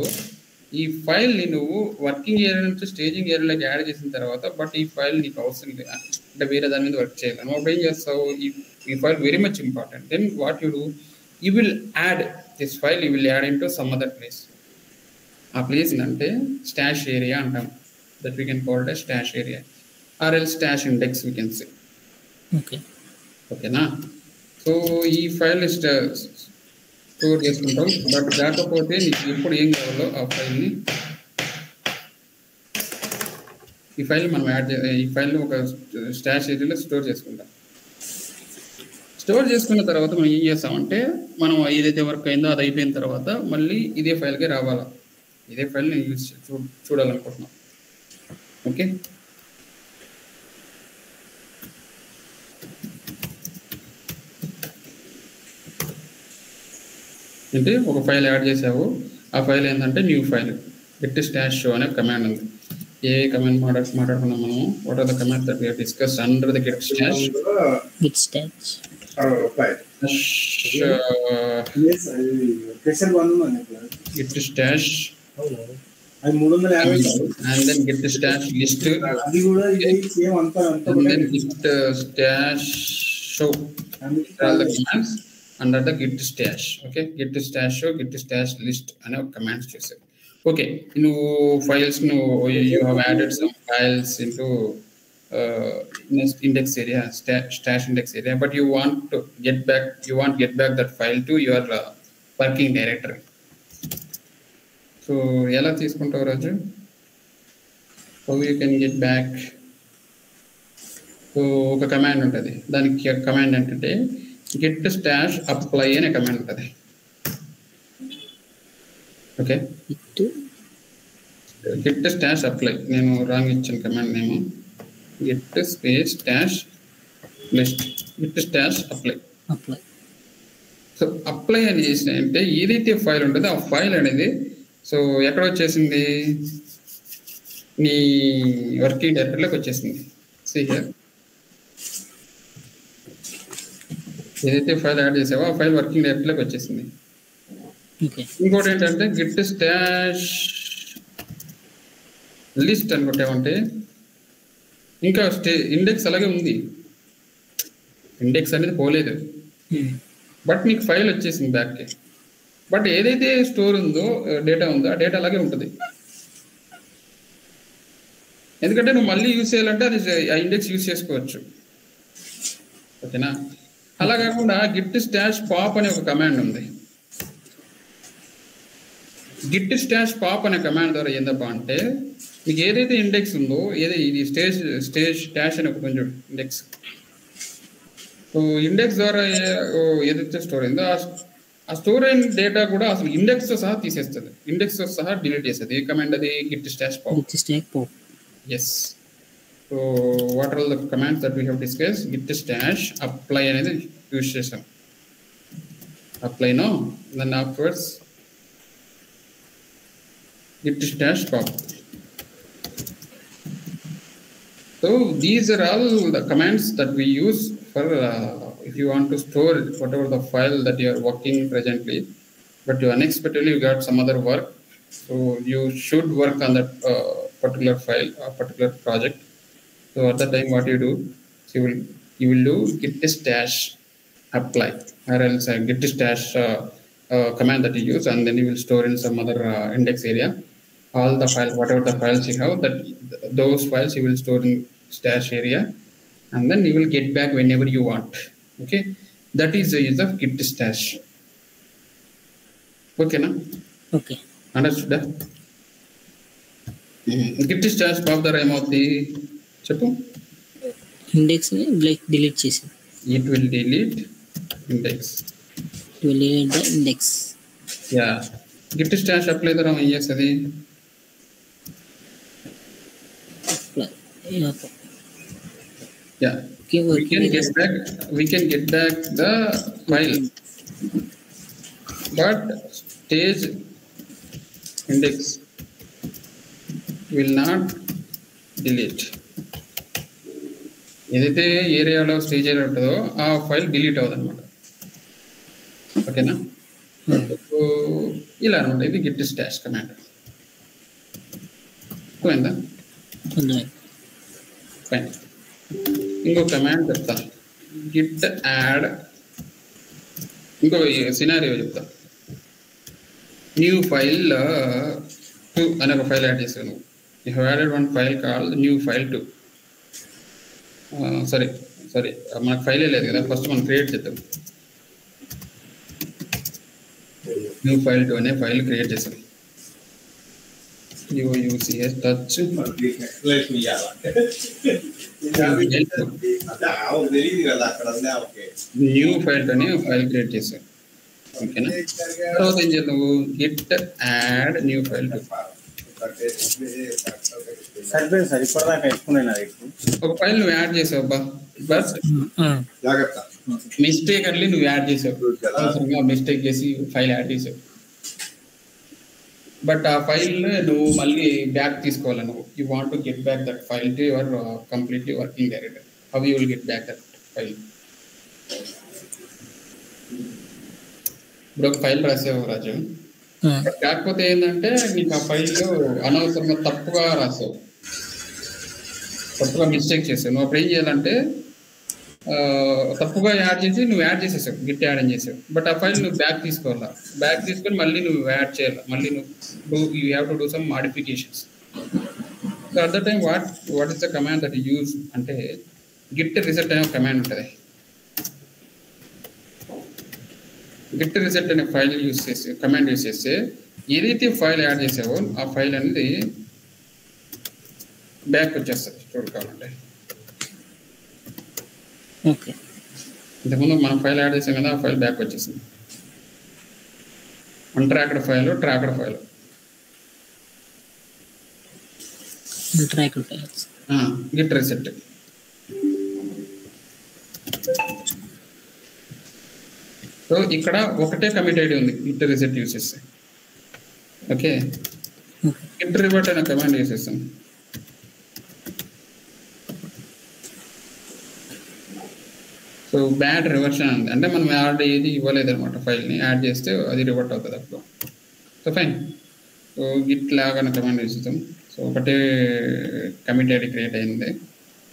[SPEAKER 1] ఈ ఫైల్ని నువ్వు వర్కింగ్ ఏరియా నుంచి స్టేజింగ్ ఏరియాలోకి యాడ్ చేసిన తర్వాత, బట్ ఈ ఫైల్ నీకు అవసరం లేదు అంటే వేరే దాని మీద వర్క్ చేయాలి. నువ్వు ఏం చేస్తావు? ఈ file very much important. Then what you do, you will add this file, you will add in to some other place. ఆ ప్లేస్ అంటే స్టాష్ ఏరియా అంటాం. That we can call it stash area or else stash index we can say. ఓకేనా? So ఈ file store చేసుకుంటాం. But కాకపోతే నీకు ఎప్పుడు ఏం కావాలో ఆ ఫైల్ని, ఈ ఫైల్ మనం ఈ ఫైల్ని ఒక స్టాష్ ఏరియాలో స్టోర్ చేసుకుంటాం. స్టోర్ చేసుకున్న తర్వాత మనం ఏం చేస్తామంటే, మనం ఏదైతే వర్క్ అయిందో అది అయిపోయిన తర్వాత మళ్ళీ ఇదే ఫైల్కి రావాలా, ఇదే ఫైల్ని యూజ్ చూడాలనుకుంటున్నాం. ఓకే, అంటే ఒక ఫైల్ యాడ్ చేసావు. ఆ ఫైల్ ఏంటంటే new file. Git stash show అనే కమాండ్ ఉంది. ఏ కమాండ్ మాట్లాడుకున్నాం మనం? What are the commands that we have discussed under the git stash?
[SPEAKER 2] Git stash
[SPEAKER 1] git stash
[SPEAKER 4] అది 350
[SPEAKER 1] and then git stash list,
[SPEAKER 4] అది కూడా ఇది సేమ్ అంతా
[SPEAKER 1] and then git stash show, all the commands under the git stash. Okay, git stash show, git stash list అనే ఒక commands చేశారు. Okay, నువ్వు files you have added some files into index area, stash index area, but you want get back that file to your working directory. So ఎలా తీసుకుంటావు Raju? How you can get back? So ఒక command ఉంటుంది, దానికి command ఏంటంటే Git stash apply అనే command ఉంటుంది. Okay, Git stash apply, నేను wrong ఇచ్చిన command name Git space stash list, Git stash apply. So apply అని చేసినంటే ఏదైతే ఫైల్ ఉంటుందో ఆ ఫైల్ అనేది సో ఎక్కడ వచ్చేసింది, నీ వర్కింగ్ డైరెక్టరీలోకి వచ్చేసింది. See here, ఏదైతే ఫైల్ యాడ్ చేసావో ఆ ఫైల్ వర్కింగ్ డైరెక్టరీలోకి వచ్చేసింది. ఇంకోటి ఏంటంటే గిట్ స్టాష్ లిస్ట్ అనుకుంటామంటే ఇంకా ఇండెక్స్ అలాగే ఉంది, ఇండెక్స్ అనేది పోలేదు, బట్ నీకు ఫైల్ వచ్చేసింది బ్యాక్కి. బట్ ఏదైతే స్టోర్ ఉందో డేటా ఉందో ఆ డేటా అలాగే ఉంటుంది. ఎందుకంటే నువ్వు మళ్ళీ యూజ్ చేయాలంటే అది ఆ ఇండెక్స్ యూజ్ చేసుకోవచ్చు. ఓకేనా? అలా కాకుండా గిట్ స్టాష్ పాప్ అనే ఒక కమాండ్ ఉంది. గిట్ స్టాష్ పాప్ అనే కమాండ్ ద్వారా ఏందబ్బా అంటే మీకు ఏదైతే ఇండెక్స్ ఉందో ఇది స్టేజ్ స్టాష్ అని ఒక కొంచెం ఇండెక్స్, సో ఇండెక్స్ ద్వారా ఏదైతే స్టోర్ అయిందో ఆ స్టోర్ అయిన డేటా కూడా అసలు ఇండెక్స్ తో సహా తీసేస్తుంది, ఇండెక్స్ తో సహా డిలీట్ చేస్తుంది. ఏ కమాండ్ అది? Git stash pop. Yes. So what are the commands that we have discuss? Git stash apply అనేది యూజ్ చేసాం. Apply no, then afterwards git stash pop. So these are all the commands that we use for if you want to store whatever the file that you are working presently, but you unexpectedly you got some other work, so you should work on that particular file or particular project. So at that time what you do, you will do git stash apply, or else git stash command that you use, and then you will store in some other index area all the files, whatever the files you have, that those files you will store in stash area, and then you will get back whenever you want. Okay, that is the use of git stash. Okay na?
[SPEAKER 2] Okay,
[SPEAKER 1] understood? Git stash pop the name of the chapter
[SPEAKER 2] index ni delete chesi,
[SPEAKER 1] it will delete index,
[SPEAKER 2] it will delete the index.
[SPEAKER 1] Yeah, git stash apply the name yes adi. Yeah,
[SPEAKER 2] okay,
[SPEAKER 1] we can get back the file, but stage index will not delete. ఏదైతే ఏరియాలో stage area ఉంటుందో ఆ file delete అవ్వదు అనమాట. ఓకేనా? ఇలా అనమాట. ఇది గిట్ స్టాష్ కమాండ్. పోయిందా? ఫైన్. ఇంకో కమాండ్ చెప్తా, గిట్ యాడ్. ఇంకో సినారియో చెప్తా. న్యూ ఫైల్ 2 అనే ఒక ఫైల్ యాడ్ చేసావు నువ్వు. You have added one file called new file 2. సరే మనకు ఫైలే లేదు కదా, ఫస్ట్ మనం క్రియేట్ చేద్దాం. న్యూ ఫైల్ 2 అనే ఫైల్ క్రియేట్ చేసాం. UUCS touch న్యూ ఫైల్ అని ఫైల్ క్రియేట్ చేసాం. ఓకేనా? తర్వాత ఏం చేద్దాం, గిట్ యాడ్ న్యూ ఫైల్ 2. ఒక ఫైల్ నువ్వు యాడ్ చేసావు అబ్బా, బట్ మిస్టేక్ అట్లీ నువ్వు యాడ్ చేసావు, మిస్టేక్ చేసి ఫైల్ యాడ్ చేసావు. బట్ ఆ ఫైల్ నువ్వు మళ్ళీ బ్యాక్ తీసుకోవాలి. నువ్వు you want to get back that file to your completely working directory. How you will get back that file? ఇప్పుడు ఒక ఫైల్ రాసావు రాజు, కాకపోతే ఏంటంటే నీకు ఆ ఫైల్లో అనవసరంగా తప్పుగా రాసావు, తప్పుగా మిస్టేక్ చేసావు. నువ్వు అప్పుడు ఏం చేయాలంటే తప్పుగా యాడ్ చేసి నువ్వు యాడ్ చేసేసావు, గిట్ యాడ్ అని చేసావు. బట్ ఆ ఫైల్ నువ్వు బ్యాక్ తీసుకోవాలా, బ్యాక్ తీసుకొని మళ్ళీ నువ్వు యాడ్ చేయాలి, మళ్ళీ నువ్వు you have to do some modifications. So at the time what is the command that use అంటే గిట్ రిసెట్ అనే ఒక కమాండ్ ఉంటుంది. గిట్ రిసెట్ అనే ఫైల్ యూజ్ చేసి కమాండ్ యూజ్ చేస్తే ఏదైతే ఫైల్ యాడ్ చేసావో ఆ ఫైల్ అనేది బ్యాక్ వచ్చేస్తుంది. చూడుకోవాలంటే
[SPEAKER 2] ఓకే,
[SPEAKER 1] ఇంతకుముందు మనం ఫైల్ యాడ్ చేసాం కదా, ఆ ఫైల్ బ్యాక్ వచ్చేసింది. Untracked file, tracked file,
[SPEAKER 2] tracked files,
[SPEAKER 1] Git reset. So ఇక్కడ ఒకటే కమిట్ ఐడి ఉంది గిట్ రిసెట్ యూస్ చేస్తే. ఓకే, గిట్ రివర్ట్ అనే కమాండ్ యూస్ చేస్తాం. సో బ్యాడ్ రివర్షన్ ఉంది అంటే మనం యాడ్ ఏది ఇవ్వలేదు అనమాట, ఫైల్ని యాడ్ చేస్తే అది రివర్ట్ అవుతుంది అప్పుడు. So fine. సో గిట్ లాగా కమాండ్ యూస్ చేస్తాం. సో ఒకటే కమిట్ ఐడి క్రియేట్ అయింది.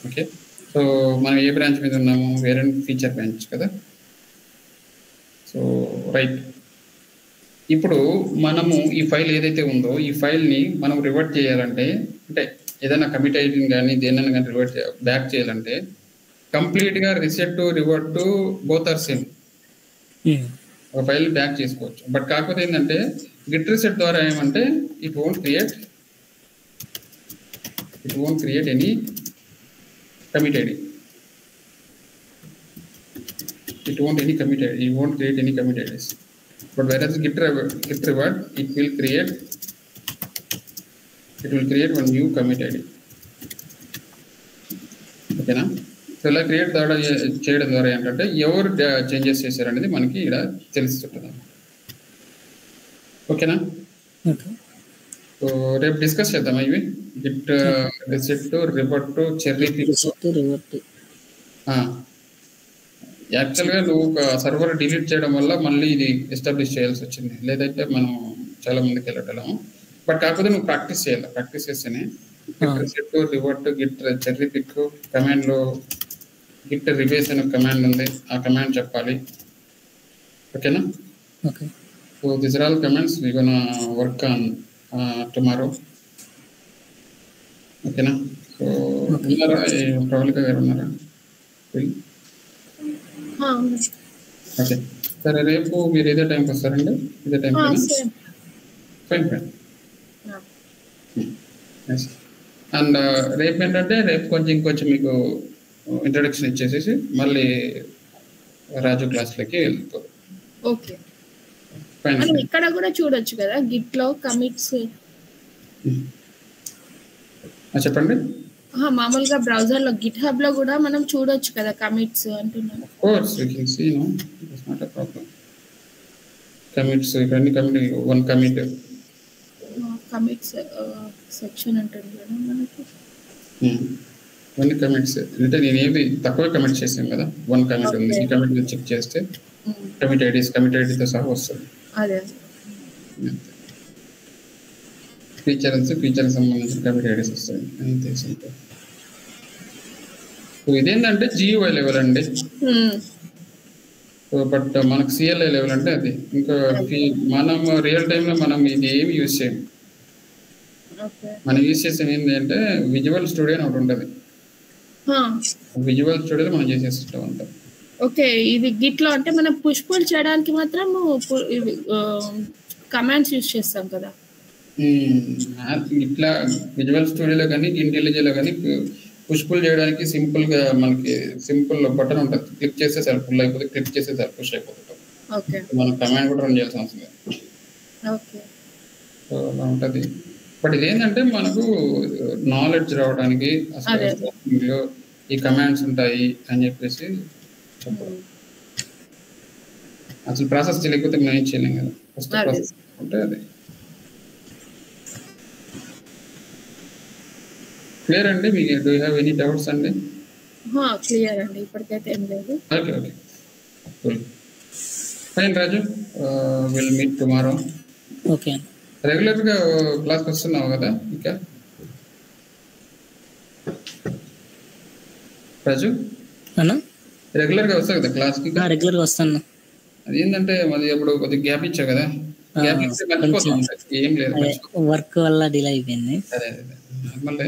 [SPEAKER 1] ఓకే, సో మనం ఏ బ్రాంచ్ మీద ఉన్నాము, వేరే ఫీచర్ బ్రాంచ్ కదా. సో రైట్, ఇప్పుడు మనము ఈ ఫైల్ ఏదైతే ఉందో ఈ ఫైల్ని మనం రివర్ట్ చేయాలంటే, అంటే ఏదైనా కమిట్ ఐడిని కానీ దేనైనా కానీ రివర్ట్ బ్యాక్ చేయాలంటే కంప్లీట్గా reset to revert to both or same. ఒక ఫైల్ బ్యాక్ చేసుకోవచ్చు. బట్ కాకపోతే ఏంటంటే గిట్ రిసెట్ ద్వారా ఏమంటే it won't create any commit ID. It won't create any commit IDs. But whereas git revert, it will create one new commit ID. Okay na? So ఇలా create చేయడం ద్వారా ఏంటంటే ఎవరు చేంజెస్ చేశారు అనేది మనకి ఇక్కడ తెలుస్తుంటుంది. ఓకేనా? సో రేపు డిస్కస్ చేద్దామా ఇవి, git reset, revert, cherry pick. యాక్చువల్గా నువ్వు ఒక సర్వర్ డిలీట్ చేయడం వల్ల మళ్ళీ ఇది ఎస్టాబ్లిష్ చేయాల్సి వచ్చింది, లేదంటే మనం చాలా ముందుకు వెళ్ళగలము. బట్ కాకపోతే నువ్వు ప్రాక్టీస్ చేయాలి, ప్రాక్టీస్ చేస్తేనే Git reset, revert, Git cherry pick కమాండ్లో గిట్ రివేస్ అనే కమాండ్ ఉంది, ఆ కమాండ్ చెప్పాలి. ఓకేనా?
[SPEAKER 2] Okay.
[SPEAKER 1] So this are all commands we gonna work on tomorrow. ఓకేనా? సో ఉన్నారా, ప్రవళిక గారు ఉన్నారా? ఓకే, సరే. రేపు మీరు ఇదే టైంకి వస్తారండి? ఇదే టైం? Fine fine. అండ్ రేపు ఏంటంటే రేపు ఇంకొంచెం మీకు ఇంట్రొడక్షన్ ఇచ్చేసేసి మళ్ళీ రాజు క్లాస్లోకి వెళ్తారు.
[SPEAKER 3] ఓకే, మనం ఇక్కడ కూడా చూడొచ్చు కదా గిట్ లో కమిట్స్.
[SPEAKER 1] చెప్పండి.
[SPEAKER 3] మామూలుగా బ్రౌజర్ లో గిట్ హబ్ లో కూడా మనం చూడొచ్చు కదా కమిట్స్ అంటున్నాను.
[SPEAKER 1] Of course you can see, no it's not a problem. Commits ఇవన్నీ వన్ కమిట్
[SPEAKER 3] కమిట్స్ సెక్షన్ ఉంటుంది కదా మనకి.
[SPEAKER 1] వన్ కమిట్స్ అంటే నేను ఏది తక్కువ కమిట్ చేసాను కదా, వన్ కమిట్ ఉంది. ఈ కమిట్ చెక్ చేస్తే కమిట్ ఐడితో సహా వస్తుంది.
[SPEAKER 3] అదే
[SPEAKER 1] ఫీచర్ సంబంధించిన కమిట్ ఐడీస్ వస్తాయి అంతే, సింపుల్. సో ఇదేంటంటే GUI లెవెల్ అండి. సో బట్ మనకు CLI లెవెల్ అంటే అది ఇంకా మనం రియల్ టైంలో మనం ఇది ఏమి యూజ్ చేయం. మనం యూజ్ చేసేది ఏంటి అంటే విజువల్ స్టూడియో అని ఒకటి ఉంటుంది. విజువల్ స్టూడియోలో మనం చేసేస్తాం అంతా.
[SPEAKER 3] ఓకే, ఇది గిట్ లో అంటే మనం పుష్ పుల్ చేయడానికి మాత్రం కమాండ్స్ యూజ్ చేస్తాం కదా.
[SPEAKER 1] ఇట్లా విజువల్ స్టూడియోలో కానీ ఇంటెలిజెంట్లో కానీ పుష్ పుల్ చేయడానికి సింపుల్గా మనకి సింపుల్ బటన్ ఉంటుంది, క్లిక్ చేస్తే సార్ పుల్ అయిపోతుంది, క్లిక్ చేస్తే సార్ పుష్ అయిపోతుంది. మనం కమాండ్ కూడా రన్ చేయాల్సిన అవసరం లేదు. సో అలా ఉంటుంది. బట్ ఇదేంటంటే మనకు నాలెడ్జ్ రావడానికి అసలు ఈ కమాండ్స్ ఉంటాయి అని చెప్పేసి చెప్పడం. అసలు ప్రాసెస్ చేయలేకపోతే మనం ఏం చేయలేం కదా. ఫస్ట్ ప్రాసెస్ అంటే అది క్లియర్ అండి. మీకు do you have any doubts అండి?
[SPEAKER 3] క్లియర్ అండి, ఇప్పటికైతే ఏం లేదు.
[SPEAKER 1] Okay okay, cool, fine. Raju, will meet tomorrow.
[SPEAKER 2] Okay.
[SPEAKER 1] రెగ్యులర్గా క్లాస్కి వస్తున్నావు కదా ఇంకా రాజు? రెగ్యులర్ గా వస్తావు కదా క్లాస్ కి?
[SPEAKER 2] రెగ్యులర్ గా వస్తాను.
[SPEAKER 1] అదేంటంటే మరి అప్పుడు కొద్దిగా గ్యాప్ ఇచ్చావు కదా, గ్యాప్ ఇస్తే మర్చిపోతాం అంతే. ఏం లేదు,
[SPEAKER 2] వర్క్ వల్ల డిలే అయిపోయింది.
[SPEAKER 1] అదే నార్మల్.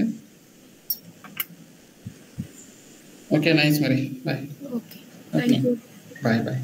[SPEAKER 1] ఓకే నైస్ మరి, bye.
[SPEAKER 3] Okay thank you.
[SPEAKER 1] Bye bye.